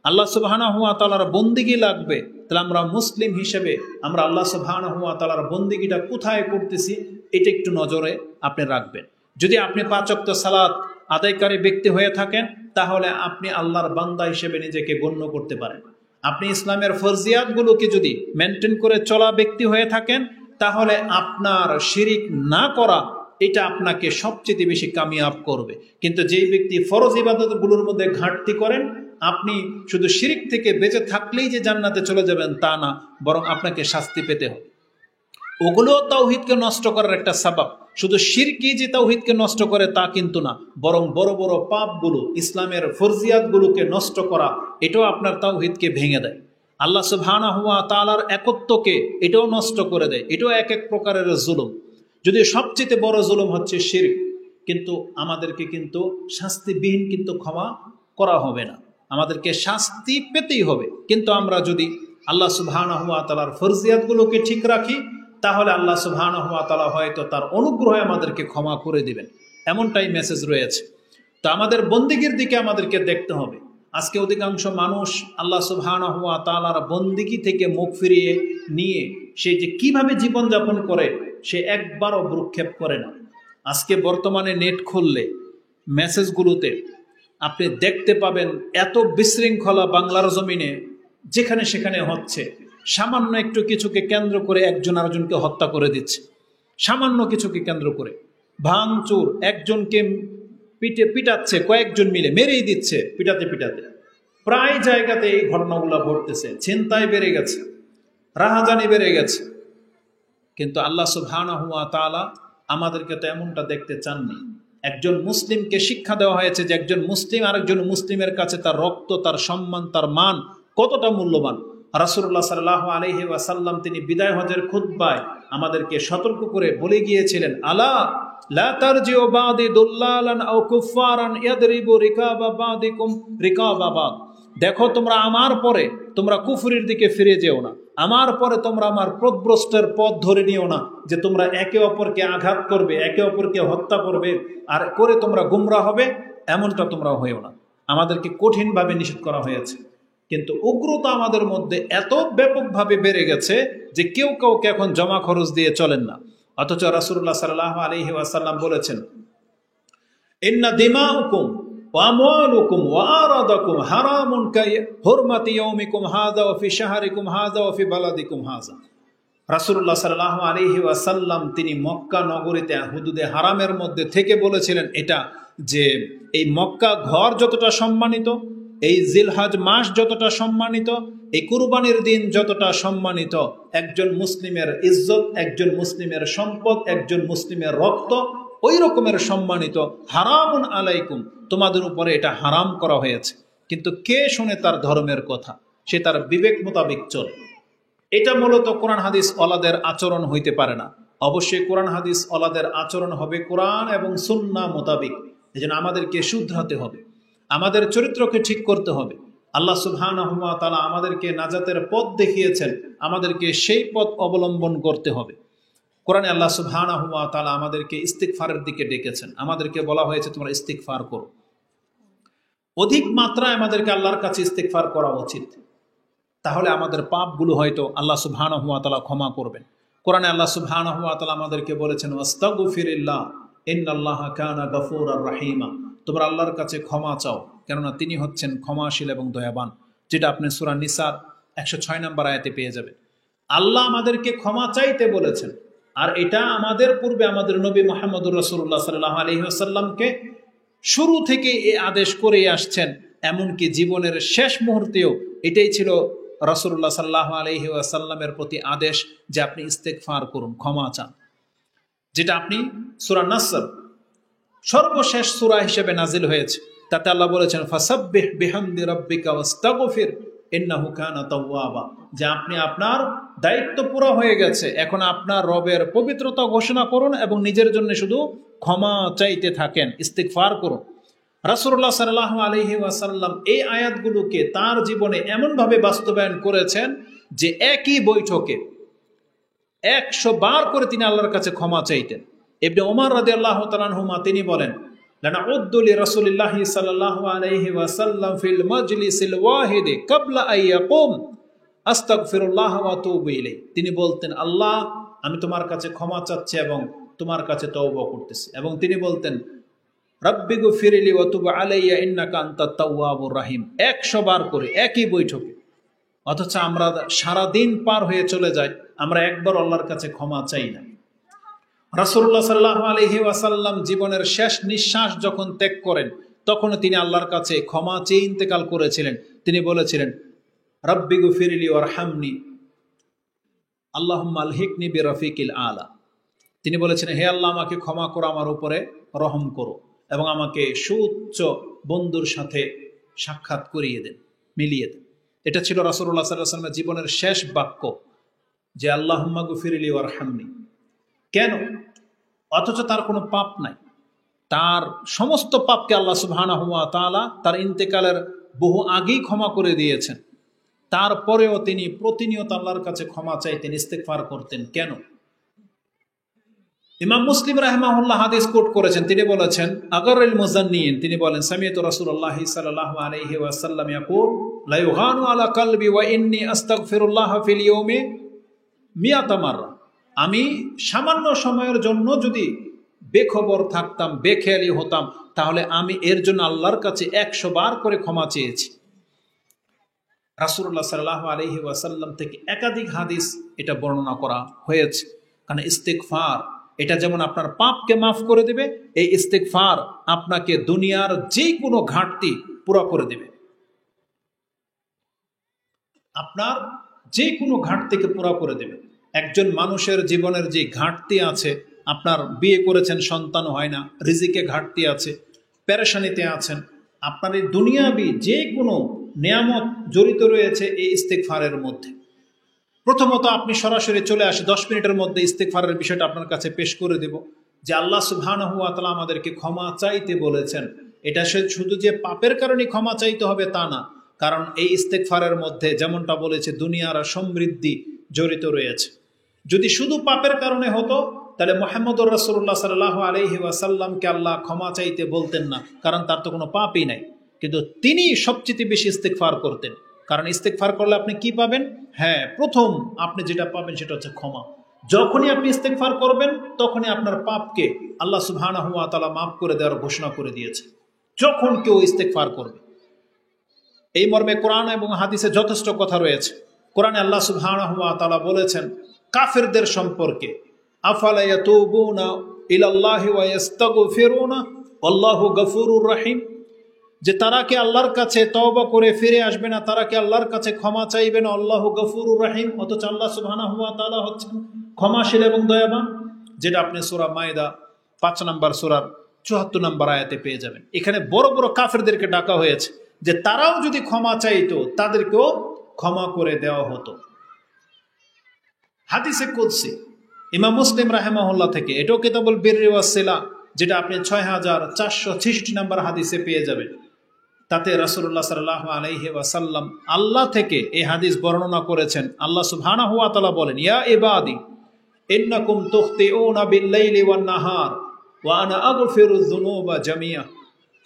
আল্লাহ সুবহানাহু ওয়া তাআলার বন্দিগি লাগবে। তাহলে আমরা মুসলিম হিসেবে আমরা আল্লাহ সুবহানাহু ওয়া তাআলার বন্দিগিটা কোথায় করতেছি এটা একটু নজরে আপনি রাখবেন। যদি আপনি 5 ওয়াক্ত সালাত আদায়কারী ব্যক্তি হয়ে থাকেন তাহলে আপনি আল্লাহর বান্দা হিসেবে নিজেকে গণ্য করতে পারেন। আপনি ইসলামের ফরজিয়াতগুলোকে যদি মেনটেন করে চলা ব্যক্তি হয়ে থাকেন তাহলে আপনার শিরিক না করা এটা আপনাকে সবচেয়ে বেশি কামিয়াব করবে। কিন্তু যেই ব্যক্তি ফরজ ইবাদতগুলোর মধ্যে ঘাটতি করেন, আপনি শুধু শিরিক থেকে বেঁচে থাকলেই যে জান্নাতে চলে যাবেন তা না, বরং আপনাকে শাস্তি পেতে হবে। ওগুলোও তাওহীদকে নষ্ট করার একটা সাবাব। শুধু শিরকি যে তাওহীদকে নষ্ট করে তা কিন্তু না, বরং বড় বড় পাপগুলো, ইসলামের ফরজিয়াতগুলোকে নষ্ট করা, এটাও আপনার তাওহীদকে ভেঙে দেয়। আল্লাহ সুবহানাহু ওয়া তাআলার একত্বকে এটাও নষ্ট করে দেয়। এটাও এক এক প্রকারের জুলুম। যদিও সবচেয়ে বড় জুলুম হচ্ছে শিরক, কিন্তু আমাদেরকে কিন্তু শাস্তিবিহীন কিন্তু ক্ষমা করা হবে না, আমাদেরকে শাস্তি পেতেই হবে। কিন্তু আমরা যদি আল্লাহ সুবহানাহু ওয়া তাআলার ফরজিয়াতগুলোকে ঠিক রাখি, তাহলে আল্লাহ সুবহানাহু ওয়া তাআলা হয়তো তার অনুগ্রহে আমাদেরকে ক্ষমা করে দিবেন। এমনটাই মেসেজ রয়েছে। তো আমাদের বন্দিগির দিকে আমাদেরকে দেখতে হবে। আজকে অধিকাংশ মানুষ আল্লাহ সুবহানাহু ওয়া তাআলার বন্দিগি থেকে মুখ ফিরিয়ে নিয়ে সে যে কিভাবে জীবনযাপন করে সে একবারও ভ্রুক্ষেপ করে না। আজকে বর্তমানে নেট খুললে মেসেজগুলোতে আপনি দেখতে পাবেন এত বিশৃঙ্খলা বাংলার জমিনে যেখানে সেখানে হচ্ছে। সামান্য একটু কিছুকে কেন্দ্র করে একজন আরেকজনকে হত্যা করে দিচ্ছে, সামান্য কিছুকে কেন্দ্র করে ভাঙচুর, একজনকে পিটাচ্ছে, কয়েকজন মিলে মেরেই দিচ্ছে পিটাতে পিটাতে। প্রায় জায়গাতে এই ঘটনাগুলো ঘটতেছে। ছিনতাই বেড়ে গেছে, রাহাজানি বেড়ে গেছে। কিন্তু আল্লাহ সুবহানাহু ওয়া তাআলা আমাদেরকে তো এমনটা দেখতে চাননি। একজন মুসলিমকে শিক্ষা দেওয়া হয়েছে যে একজন মুসলিম আরেকজন মুসলিমের কাছে তার রক্ত, তার সম্মান, তার মান কতটা মূল্যবান। রাসূলুল্লাহ সাল্লাল্লাহু আলাইহি ওয়াসাল্লাম তিনি বিদায় হজের খুতবায় আমাদেরকে সতর্ক করে বলে গিয়েছিলেন, আলা লা তারজিউ বাদি দুল্লালান আও কুফফারান ইয়াদরিবু রিকাবা বাদিকুম রিকাবা বাদ। দেখো তোমরা আমার পরে তোমরা কুফরির দিকে ফিরে যেও না, আমার পরে তোমরা আমার পথভ্রষ্টের পথ ধরে নিও না, যে তোমরা একে অপরকে আঘাত করবে, একে অপরকে হত্যা করবে আর করে তোমরা গুমরা হবে, এমনটা তোমরা হয়েও না। আমাদেরকে কঠিনভাবে নিষেধ করা হয়েছে। কিন্তু উগ্রতা আমাদের মধ্যে এত ব্যাপকভাবে বেড়ে গেছে যে কেউ কাউকে এখন জমা খরচ দিয়ে চলেন না। অথচ রাসূলুল্লাহ সাল্লাল্লাহু আলাইহি ওয়াসাল্লাম বলেছেন, ইন্না দিমাউকুম ওয়া আমওয়ালুকুম ওয়া আরাদাকুম হারামুন কাহুরমাতি ইয়াউমিকুম হাযা ওয়া ফি শাহরিকুম হাযা ওয়া ফি বালাদিকুম হাযা। রাসূলুল্লাহ সাল্লাল্লাহু আলাইহি ওয়াসাল্লাম তিনি মক্কা নগরীতে হুদুদে হারামের মধ্যে থেকে বলেছিলেন এটা, যে এই মক্কা ঘর যতটা সম্মানিত, এই জিলহজ মাস যতটা সম্মানিত, এই কুরবানির দিন যতটা সম্মানিত, একজন মুসলিমের ইজ্জত, একজন মুসলিমের সম্পদ, একজন মুসলিমের রক্ত ওই রকমের সম্মানিত। হারামুন আলাইকুম, তোমাদের উপরে এটা হারাম করা হয়েছে। কিন্তু কে শুনে তার ধর্মের কথা? সে তার বিবেক মোতাবেক চলে। এটা মূলত কোরআন হাদিস ওয়ালাদের আচরণ হইতে পারে না। অবশ্যই কোরআন হাদিস ওয়ালাদের আচরণ হবে কোরআন এবং সুন্নাহ মোতাবেক। এজন্য আমাদেরকে শুধরাতে হবে, আমাদের চরিত্রকে ঠিক করতে হবে। আল্লাহ সুবহানাহু ওয়া তাআলা আমাদেরকে নাজাতের পথ দেখিয়েছেন, আমাদেরকে সেই পথ অবলম্বন করতে হবে। কোরআনে আল্লাহ সুবহানাহু ওয়া তাআলা আমাদেরকে ইস্তিগফারের দিকে ডেকেছেন। আমাদেরকে বলা হয়েছে তোমরা ইস্তিগফার করো। অধিক মাত্রায় আমাদেরকে আল্লাহর কাছে ইস্তিগফার করা উচিত। তাহলে আমাদের পাপগুলো হয়তো আল্লাহ সুবহানাহু ওয়া তাআলা ক্ষমা করবেন। কোরআনে আল্লাহ সুবহানাহু ওয়া তাআলা আমাদেরকে বলেছেন, ওয়াস্তাগফিরিল্লাহ ইন্নাল্লাহা কানা গফুরার রাহিমা। তোমরা আল্লাহর কাছে ক্ষমা চাও, কেননা তিনি হচ্ছেন ক্ষমাশীল এবং দয়াবান। যেটা আপনি সূরা নিসার 106 নম্বর আয়াতে পেয়ে যাবেন। আল্লাহ আমাদেরকে ক্ষমা চাইতে বলেছেন, আর এটা আমাদের পূর্বে আমাদের নবী মুহাম্মদুর রাসূলুল্লাহ সাল্লাল্লাহু আলাইহি ওয়াসাল্লামকে শুরু থেকে এই আদেশ করে আসছেন। এমনকি জীবনের শেষ মুহূর্তেও এটাই ছিল রাসূলুল্লাহ সাল্লাল্লাহু আলাইহি ওয়াসাল্লামের প্রতি আদেশ যে আপনি ইস্তিগফার করুন, ক্ষমা চান। যেটা আপনি সূরা নাসর সর্বশেষ সূরা হিসেবে নাজিল হয়েছে, তাতে আল্লাহ বলেছেন, ফাসাব্বিহ বিহামদি রাব্বিকা ওয়াস্তাগফির ইন্নাহু কানা তাওয়াবা। যে আপনি আপনার দায়িত্ব পুরো হয়ে গেছে, এখন আপনার রবের পবিত্রতা ঘোষণা করুন এবং নিজের জন্য শুধু ক্ষমা চাইতে থাকেন, ইস্তিগফার করুন। রাসূলুল্লাহ সাল্লাল্লাহু আলাইহি ওয়াসাল্লাম এই আয়াতগুলোকে তার জীবনে এমনভাবে বাস্তবায়ন করেছেন যে একই বৈঠকে 100 বার করে তিনি আল্লাহর কাছে ক্ষমা চাইতেন। ইবনে ওমর রাদিয়াল্লাহু তাআলা আনহুমা তিনি বলেন, লানাউদ্দু লিরাসূলিল্লাহি সাল্লাল্লাহু আলাইহি ওয়াসাল্লাম ফিল মাজলিসিল ওয়াহিদি ক্বাবলা আন ইয়াকুম আস্তাগফিরুল্লাহ ওয়া আতুবু ইলাইহি। তিনি বলতেন, আল্লাহ আমি তোমার কাছে ক্ষমা চাচ্ছি এবং তোমার কাছে তওবা করতেছি। এবং তিনি বলতেন, রাব্বিগফিরলি ওয়া তুব আলাইয়া ইন্নাকা আনতাত তাওয়াবুর রাহিম, 100 বার করে একই বৈঠকে। অথচ আমরা সারা দিন পার হয়ে চলে যাই, আমরা একবার আল্লাহর কাছে ক্ষমা চাই না। রাসূলুল্লাহ সাল্লাল্লাহু আলাইহি ওয়াসাল্লাম জীবনের শেষ নিঃশ্বাস যখন ত্যাগ করেন, তখন তিনি আল্লাহর কাছে ক্ষমা চেয়ে ইন্তেকাল করেছিলেন। তিনি বলেছিলেন, রাব্বিগফিরলি ওয়ারহামনি আল্লাহুম্মা আলহিকনি বিরাফিকিল আলা। তিনি বলেছেন, হে আল্লাহ আমাকে ক্ষমা করো, আমার উপরে রহম করো এবং আমাকে সুউচ্চ বন্ধুর সাথে সাক্ষাৎ করিয়ে দেন, মিলিয়ে দেন। এটা ছিল রাসূলুল্লাহ সাল্লাল্লাহু আলাইহি ওয়াসাল্লামের জীবনের শেষ বাক্য, যে আল্লাহুম্মা গফিরলি ওয়ারহামনি। কেন? অথচ তার কোনো পাপ নাই। তার সমস্ত পাপকে আল্লাহ সুবহানাহু ওয়া তাআলা তার ইন্তেকালের বহু আগেই ক্ষমা করে দিয়েছেন। তারপরেও তিনি প্রতিনিয়ত আল্লাহর কাছে ক্ষমা চাইতেন, ইস্তেগফার করতেন। কেন? ইমাম মুসলিম রাহিমাহুল্লাহ হাদিস কোট করেছেন, তিনি বলেছেন আগরুল মুজান্নিন, তিনি বলেন সামিআতু রাসূলুল্লাহ সাল্লাল্লাহু আলাইহি ওয়াসাল্লাম ইয়াকুল লা ইউগানু আলা কলবি ওয়া ইন্নী আস্তাগফিরুল্লাহ ফিল ইয়াউমি মিয়াতা মাররা। আমি সামান্য সময়ের জন্য যদি বেখবর থাকতাম, বেখেয়ালি হতাম, তাহলে আমি এর জন্য আল্লাহর কাছে 100 বার করে ক্ষমা চেয়েছি। রাসূলুল্লাহ সাল্লাল্লাহু আলাইহি ওয়াসাল্লাম থেকে একাধিক হাদিস এটা বর্ণনা করা হয়েছে। কারণ ইস্তেগফার এটা যেমন আপনার পাপকে মাফ করে দেবে, এই ইস্তেগফার আপনাকে দুনিয়ার যে কোনো ঘাটতি পুরো করে দেবে। আপনার যে কোনো ঘাটতিকে পুরো করে দেবে। একজন মানুষের জীবনের যে ঘাটতি আছে, আপনার বিয়ে করেছেন সন্তান হয় না, রিজিকে ঘাটতি আছে, পেরেশানিতে আছেন, আপনার এই দুনিয়াবি যে কোনো নেয়ামত জড়িত রয়েছে এই ইস্তেগফারের মধ্যে। প্রথমত আপনি সরাসরি চলে আসে 10 মিনিটের মধ্যে ইস্তেগফারের বিষয়টা আপনার কাছে পেশ করে দেব যে আল্লাহ সুবহানাহু ওয়া তাআলা আমাদেরকে ক্ষমা চাইতে বলেছেন। এটা শুধু যে পাপের কারণে ক্ষমা চাইতে হবে তা না, কারণ এই ইস্তেগফারের মধ্যে যেমনটা বলেছে দুনিয়ার সমৃদ্ধি জড়িত রয়েছে। যদি শুধু পাপের কারণে হতো তাহলে মুহাম্মদুর রাসূলুল্লাহ সাল্লাল্লাহু আলাইহি ওয়াসাল্লামকে আল্লাহ ক্ষমা চাইতে বলতেন না, কারণ তার তো কোনো পাপই নাই। কিন্তু তিনি সবচেয়ে বেশি ইস্তেগফার করতেন, কারণ ইস্তেগফার করলে আপনি কি পাবেন? হ্যাঁ, প্রথম আপনি যেটা পাবেন সেটা হচ্ছে ক্ষমা। যখনই আপনি ইস্তেগফার করবেন তখনই আপনার পাপকে আল্লাহ সুবহানাহু ওয়া তাআলা মাফ করে দেওয়ার ঘোষণা করে দিয়েছে, যখন কেউ ইস্তেগফার করবে। এই মর্মে কোরআন এবং হাদিসে যথেষ্ট কথা রয়েছে। কোরআনে আল্লাহ সুবহানাহু ওয়া তাআলা বলেছেন কাফেরদের সম্পর্কে, আফালা ইয়াতুবুনা ইলাল্লাহি ওয়া ইস্তাগফিরুনা আল্লাহু গফুরুর রহিম, যে তারা কি আল্লাহর কাছে তওবা করে ফিরে আসবে না, তারা কি আল্লাহর কাছে ক্ষমা চাইবে না, আল্লাহু গফুরুর রহিম, অথচ আল্লাহ সুবহানাহু ওয়া তাআলা হচ্ছেন ক্ষমাশীল এবং দয়াবান, যেটা আপনি সূরা মাইদা 5 নম্বর সূরার 74 নম্বর আয়াতে পেয়ে যাবেন। এখানে বড় বড় কাফেরদেরকে ডাকা হয়েছে যে তারাও যদি ক্ষমা চাইতো তাদেরকেও ক্ষমা করে দেওয়া হতো। হাদিসে কুদসি ইমাম মুসলিম রাহিমাহুল্লাহ থেকে, এটাও কিতাবুল বিররি ওয়াস সিলা, যেটা আপনি 6466 নম্বর হাদিসে পেয়ে যাবেন। তাতে রাসূলুল্লাহ সাল্লাল্লাহু আলাইহি ওয়াসাল্লাম আল্লাহ থেকে এই হাদিস বর্ণনা করেছেন। আল্লাহ সুবহানাহু ওয়া তাআলা বলেন, ইয়া ইবাদি ইন্নাকুম তুখতিউনা বিল-লাইলি ওয়ান-নাহার ওয়া আনা আগফিরুয যুনুবা জামিয়া।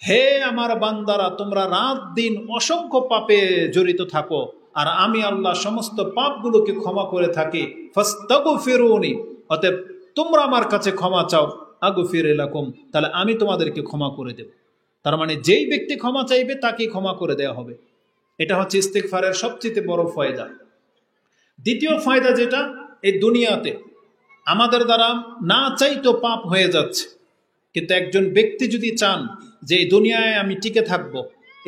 হে আমার বান্দারা, তোমরা রাত দিন অসংখ্য পাপে জড়িত থাকো, আর আমি আল্লাহ সমস্ত পাপগুলোকে ক্ষমা করে থাকি। ফাস্তাগফিরুনি, অতএব তোমরা আমার কাছে ক্ষমা চাও, আগফির লাকুম, তাহলে আমি তোমাদেরকে ক্ষমা করে দেব। তার মানে যেই ব্যক্তি ক্ষমা চাইবে তাকে ক্ষমা করে দেওয়া হবে। এটা হচ্ছে ইস্তেগফারের সবচেয়ে বড় ফায়দা। দ্বিতীয় ফায়দা যেটা, এই দুনিয়াতে আমাদের দ্বারা না চাইতো পাপ হয়ে যাচ্ছে, কিন্তু একজন ব্যক্তি যদি চান যে এই দুনিয়ায় আমি টিকে থাকবো,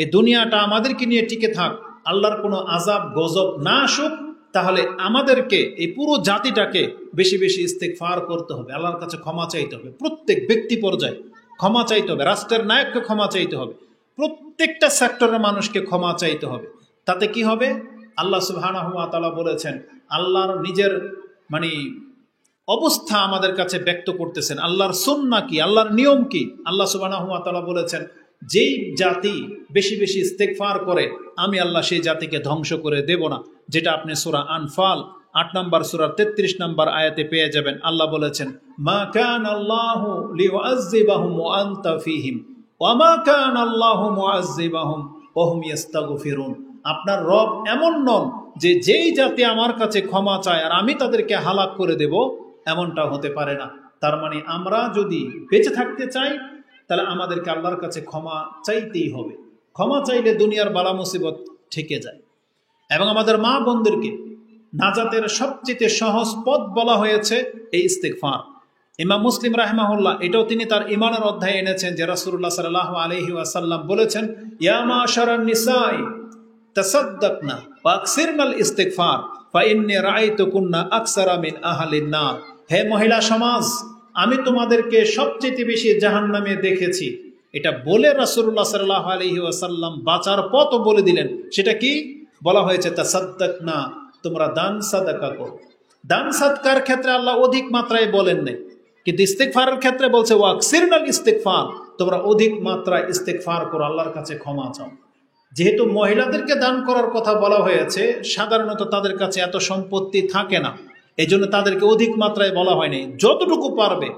এই দুনিয়াটা আমাদেরকে নিয়ে টিকে থাক, আল্লাহর কোনো আযাব গজব না আসুক, তাহলে আমাদেরকে এই পুরো জাতিটাকে বেশি বেশি ইস্তেগফার করতে হবে, আল্লাহর কাছে ক্ষমা চাইতে হবে। প্রত্যেক ব্যক্তি পর্যায়ে ক্ষমা চাইতে হবে, রাষ্ট্রের নায়ককে ক্ষমা চাইতে হবে, প্রত্যেকটা সেক্টরের মানুষকে ক্ষমা চাইতে হবে। তাতে কি হবে? আল্লাহ সুবহানাহু ওয়া তাআলা বলেছেন, আল্লাহর নিজের অবস্থা আমাদের কাছে ব্যক্ত করতেছেন, আল্লাহর সুন্নাহ কি, আল্লাহর নিয়ম কি। আল্লাহ সুবহানাহু ওয়া তাআলা বলেছেন, যেই জাতি বেশি বেশি ইস্তেগফার করে আমি আল্লাহ সেই জাতিকে ধ্বংস করে দেব না, যেটা আপনি সূরা আনফাল 8 নম্বর সূরার 33 নম্বর আয়াতে পেয়ে যাবেন। আল্লাহ বলেছেন, মা কানা আল্লাহু লিউআযযিবাহুম ওয়া আনতা ফীহিম ওয়া মা কানা আল্লাহু মুআযযিবাহুম ওয়া হুম ইস্তাগফিরুন। আপনার রব এমন নন যে যেই জাতি আমার কাছে ক্ষমা চায় আর আমি তাদেরকে হালাক করে দেব, এমনটা হতে পারে না। তার মানে আমরা যদি বেঁচে থাকতে চাই তাহলে আমাদেরকে আল্লাহর কাছে ক্ষমা চাইতেই হবে। ক্ষমা চাইলে দুনিয়ার বালা মুসিবত ঠেকে যায়। এবং আমাদের মা বোনদেরকে নাজাতের সবচেয়ে সহজ পথ বলা হয়েছে এই ইস্তেগফার। ইমাম মুসলিম রাহিমাহুল্লাহ এটাও তিনি তার ঈমানের অধ্যায়ে এনেছেন যে রাসূলুল্লাহ সাল্লাল্লাহু আলাইহি ওয়াসাল্লাম বলেছেন, ইয়া মাশারান নিসাই তাসাদ্দাকনা ওয়া আকসিরনাল ইস্তিগফার ফা ইন্নী রাআইতুকুন্না আকসারা মিন আহলিন নার। হে মহিলা সমাজ, আমি তোমাদেরকে সবচেয়ে বেশি জাহান্নামে দেখেছি। এটা বলে রাসূলুল্লাহ সাল্লাল্লাহু আলাইহি ওয়াসাল্লাম বাঁচার পথও বলে দিলেন। সেটা কি বলা হয়েছে? তাসাদ্দাকনা, তোমরা দান সাদাকা করো। দান সাদকার ক্ষেত্রে আল্লাহ অধিক মাত্রায় বলেন নাই, কিন্তু ইস্তেগফারের ক্ষেত্রে বলছে ওয়া আকসিরনাল ইস্তিগফার, তোমরা অধিক মাত্রায় ইস্তেগফার করো, আল্লাহর কাছে ক্ষমা চাও। যেহেতু মহিলাদেরকে দান করার কথা বলা হয়েছে, সাধারণত তাদের কাছে এত সম্পত্তি থাকে না, এই জন্য তাদেরকে অধিক মাত্রায় বলা হয়নি। যতটুকু পারবে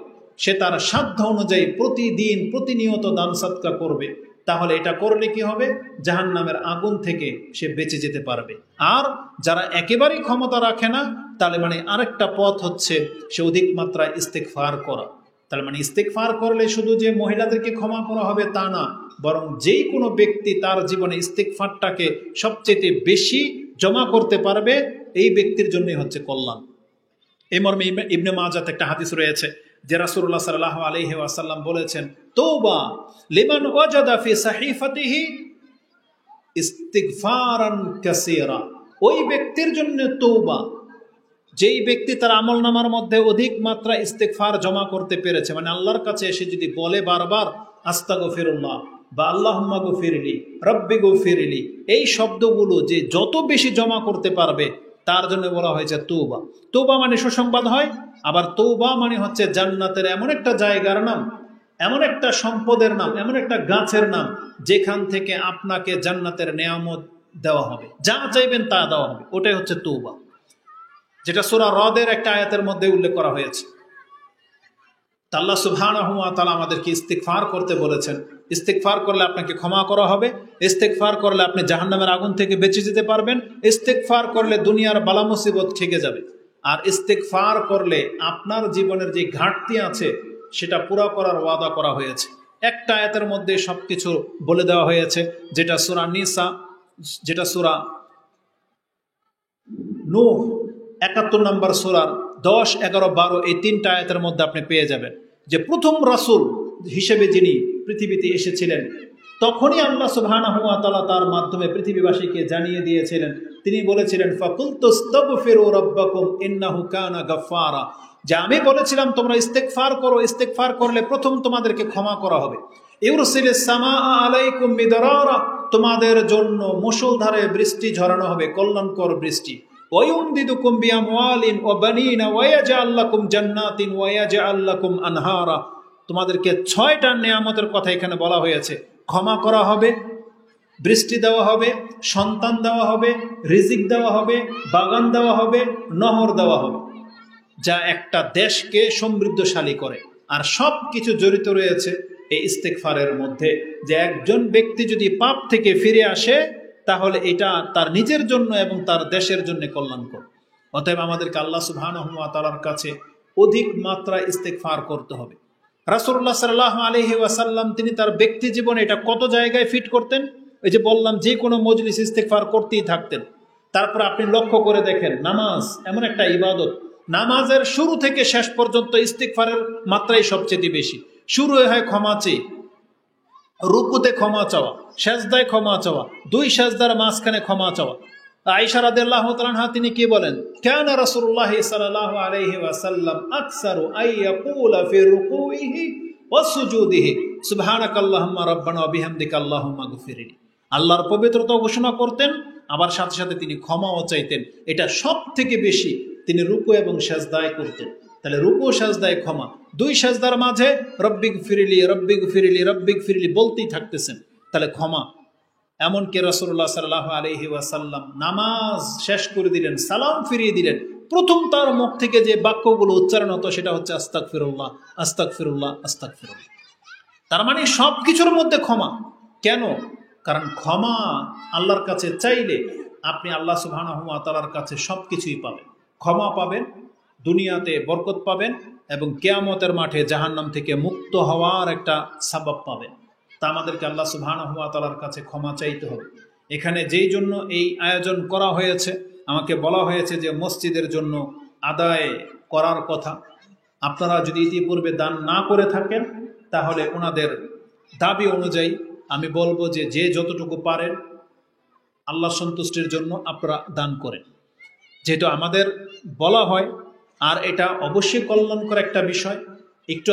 সে তার সাধ্য অনুযায়ী প্রতিদিন প্রতিনিয়ত দান সদকা করবে। তাহলে এটা করলে কি হবে? জাহান্নামের আগুন থেকে সে বেঁচে যেতে পারবে। আর যারা একেবারেই ক্ষমতা রাখে না, তাহলে মানে আরেকটা পথ হচ্ছে সে অধিক মাত্রায় ইস্তেগফার করা। তার মানে ইস্তেগফার করলে শুধু যে মহিলাদেরকে ক্ষমা করা হবে তা না, বরং যেই কোনো ব্যক্তি তার জীবনে ইস্তেগফারটাকে সবচেয়ে বেশি জমা করতে পারবে, এই ব্যক্তির জন্যই হচ্ছে কল্যাণ। এই মর্মে ইবনে মাজাতে একটা হাদিস রয়েছে যে রাসূলুল্লাহ সাল্লাল্লাহু আলাইহি ওয়াসাল্লাম বলেছেন, তওবা লিমান ওয়াজাদা ফি সাহিফাতিহি ইস্তিগফারান কাসীরা। ওই ব্যক্তির জন্য তওবা, যেই ব্যক্তি তার আমলনামার মধ্যে অধিক মাত্রা ইস্তেগফার জমা করতে পেরেছে, মানে আল্লাহর কাছে এসে যদি বলে বারবার আস্তাগফিরুল্লাহ বা আল্লাহুম্মা গফিরলি, রব্বি গফিরলি, এই শব্দগুলো যে যত বেশি জমা করতে পারবে তার জন্য বলা হয়েছে তওবা। তওবা মানে সুসংবাদ হয়, আবার তওবা মানে হচ্ছে জান্নাতের এমন একটা জায়গার নাম, এমন একটা সম্পদের নাম, এমন একটা গাছের নাম যেখান থেকে আপনাকে জান্নাতের নেয়ামত দেওয়া হবে, যা চাইবেন তা দেওয়া হবে। ওটাই হচ্ছে তওবা, যেটা সূরা রদের একটা আয়াতের মধ্যে উল্লেখ করা হয়েছে। আল্লাহ সুবহানাহু ওয়া তাআলা আমাদেরকে ইস্তিগফার করতে বলেছেন। ইস্তিগফার করলে আপনাকে ক্ষমা করা হবে, ইস্তিগফার করলে আপনি জাহান্নামের আগুন থেকে বেঁচে যেতে পারবেন, ইস্তিগফার করলে দুনিয়ার বালা মুসিবত থেকে যাবে। আর ইস্তিগফার করলে আপনার জীবনের যে ঘাটতি আছে সেটা পুরা করার ওয়াদা করা হয়েছে। একটা আয়াতের মধ্যে সবকিছু বলে দেওয়া হয়েছে, যেটা সূরা নিসা, যেটা সূরা নূহ 71 নম্বর সূরার 10, 11, 12 এই তিনটা আয়াতের মধ্যে আপনি পেয়ে যাবেন যে প্রথম রাসূল হিসেবে যিনি পৃথিবীতে এসেছিলেন, তখনই আল্লাহ সুবহানাহু ওয়া তাআলা তার মাধ্যমে পৃথিবীবাসীকে জানিয়ে দিয়েছিলেন। তিনি বলেছিলেন, ফাকুলতুস্তাগফিরু রাব্বাকুম ইন্নাহু কানা গাফফারা, যে আমি বলেছিলাম তোমরা ইস্তেগফার করো, ইস্তেগফার করলে প্রথম তোমাদেরকে ক্ষমা করা হবে। ইউরসিলিস সামাআ আলাইকুম মিদরারা, তোমাদের জন্য মুষলধারে বৃষ্টি ঝরানো হবে, কল্যাণকর বৃষ্টি। ওয়ায়ুমদিদুকুম বিআমওয়ালিন ওয়া বানিনা ওয়া ইয়াজআল লাকুম জান্নাতিন ওয়া ইয়াজআল লাকুম আনহারা, তোমাদেরকে 6টা নিয়ামতের কথা এখানে বলা হয়েছে। ক্ষমা করা হবে, বৃষ্টি দেওয়া হবে, সন্তান দেওয়া হবে, রিজিক দেওয়া হবে, বাগান দেওয়া হবে, নহর দেওয়া হবে, যা একটা দেশকে সমৃদ্ধশালী করে। আর সব কিছু জড়িত রয়েছে এই ইস্তেগফারের মধ্যে, যে একজন ব্যক্তি যদি পাপ থেকে ফিরে আসে তাহলে এটা তার নিজের জন্য এবং তার দেশের জন্য কল্যাণকর। অতএব আমাদেরকে আল্লাহ সুবহানাহু ওয়া তাআলার কাছে অধিক মাত্রা ইস্তেগফার করতে হবে। রাসূলুল্লাহ সাল্লাল্লাহু আলাইহি ওয়াসাল্লাম তিনি তার ব্যক্তি জীবনে এটা কত জায়গায় ফিট করতেন। এই যে বললাম, যে কোনো মজলিস ইস্তেগফার করতেই থাকতেন। তারপর আপনি লক্ষ্য করে দেখেন, নামাজ এমন একটা ইবাদত, নামাজের শুরু থেকে শেষ পর্যন্ত ইস্তেগফারের মাত্রাই সবচেয়ে বেশি। শুরু হয় ক্ষমা চেয়ে, রুকুতে ক্ষমা চাওয়া, সেজদায় ক্ষমা চাওয়া, 2 সেজদার মাঝখানে ক্ষমা চাওয়া। আয়েশা রাদিয়াল্লাহু তাআলা আনহা তিনি কি বলেন, কানা রাসূলুল্লাহ সাল্লাল্লাহু আলাইহি ওয়াসাল্লাম আকসারু আইয়াকুলা ফি রুকুইহি ওয়া সুজুদিহি সুবহানাকাল্লাহুম্মা রাব্বানা ওয়া বিহামদিকা আল্লাহুম্মা গফিরলি। আল্লাহর পবিত্রতা ঘোষণা করতেন, আবার সাথে সাথে তিনি ক্ষমাও চাইতেন। এটা সব থেকে বেশি তিনি রুকু এবং সেজদায় করতেন। তাহলে রুকু সেজদায় ক্ষমা, 2 সেজদার মাঝে রব্বিগ ফিরিলি রব্বিগ ফিরিলি রব্বিগ ফিরিলি বলতেই থাকতেছেন, তাহলে ক্ষমা। এমনকি রাসূলুল্লাহ সাল্লাল্লাহু আলাইহি ওয়াসাল্লাম নামাজ শেষ করে দিলেন, সালাম ফিরিয়ে দিলেন, প্রথম তার মুখ থেকে যে বাক্যগুলো উচ্চারণ হতো সেটা হচ্ছে আস্তাগফিরুল্লাহ আস্তাগফিরুল্লাহ আস্তাগফিরুল্লাহ। তার মানে সব কিছুর মধ্যে ক্ষমা। কেন? কারণ ক্ষমা আল্লাহর কাছে চাইলে আপনি আল্লাহ সুবহানাহু ওয়া তাআলার কাছে সব কিছুই পাবেন। ক্ষমা পাবেন, দুনিয়াতে বরকত পাবেন, এবং কিয়ামতের মাঠে জাহান্নাম থেকে মুক্ত হওয়ার একটা সাবাব পাবেন। তা আমাদেরকে আল্লাহ সুবহানাহু ওয়া তাআলার কাছে ক্ষমা চাইতে হবে। এখানে যেই জন্য এই আয়োজন করা হয়েছে, আমাকে বলা হয়েছে যে মসজিদের জন্য আদায় করার কথা। আপনারা যদি ইতিপূর্বে দান না করে থাকেন তাহলে ওনাদের দাবি অনুযায়ী আমি বলবো যে যে যতটুকু পারেন আল্লাহ সন্তুষ্টির জন্য আপনারা দান করেন, যেহেতু আমাদের বলা হয়। আর এটা অবশ্যই কল্যাণকর একটা বিষয়। একটু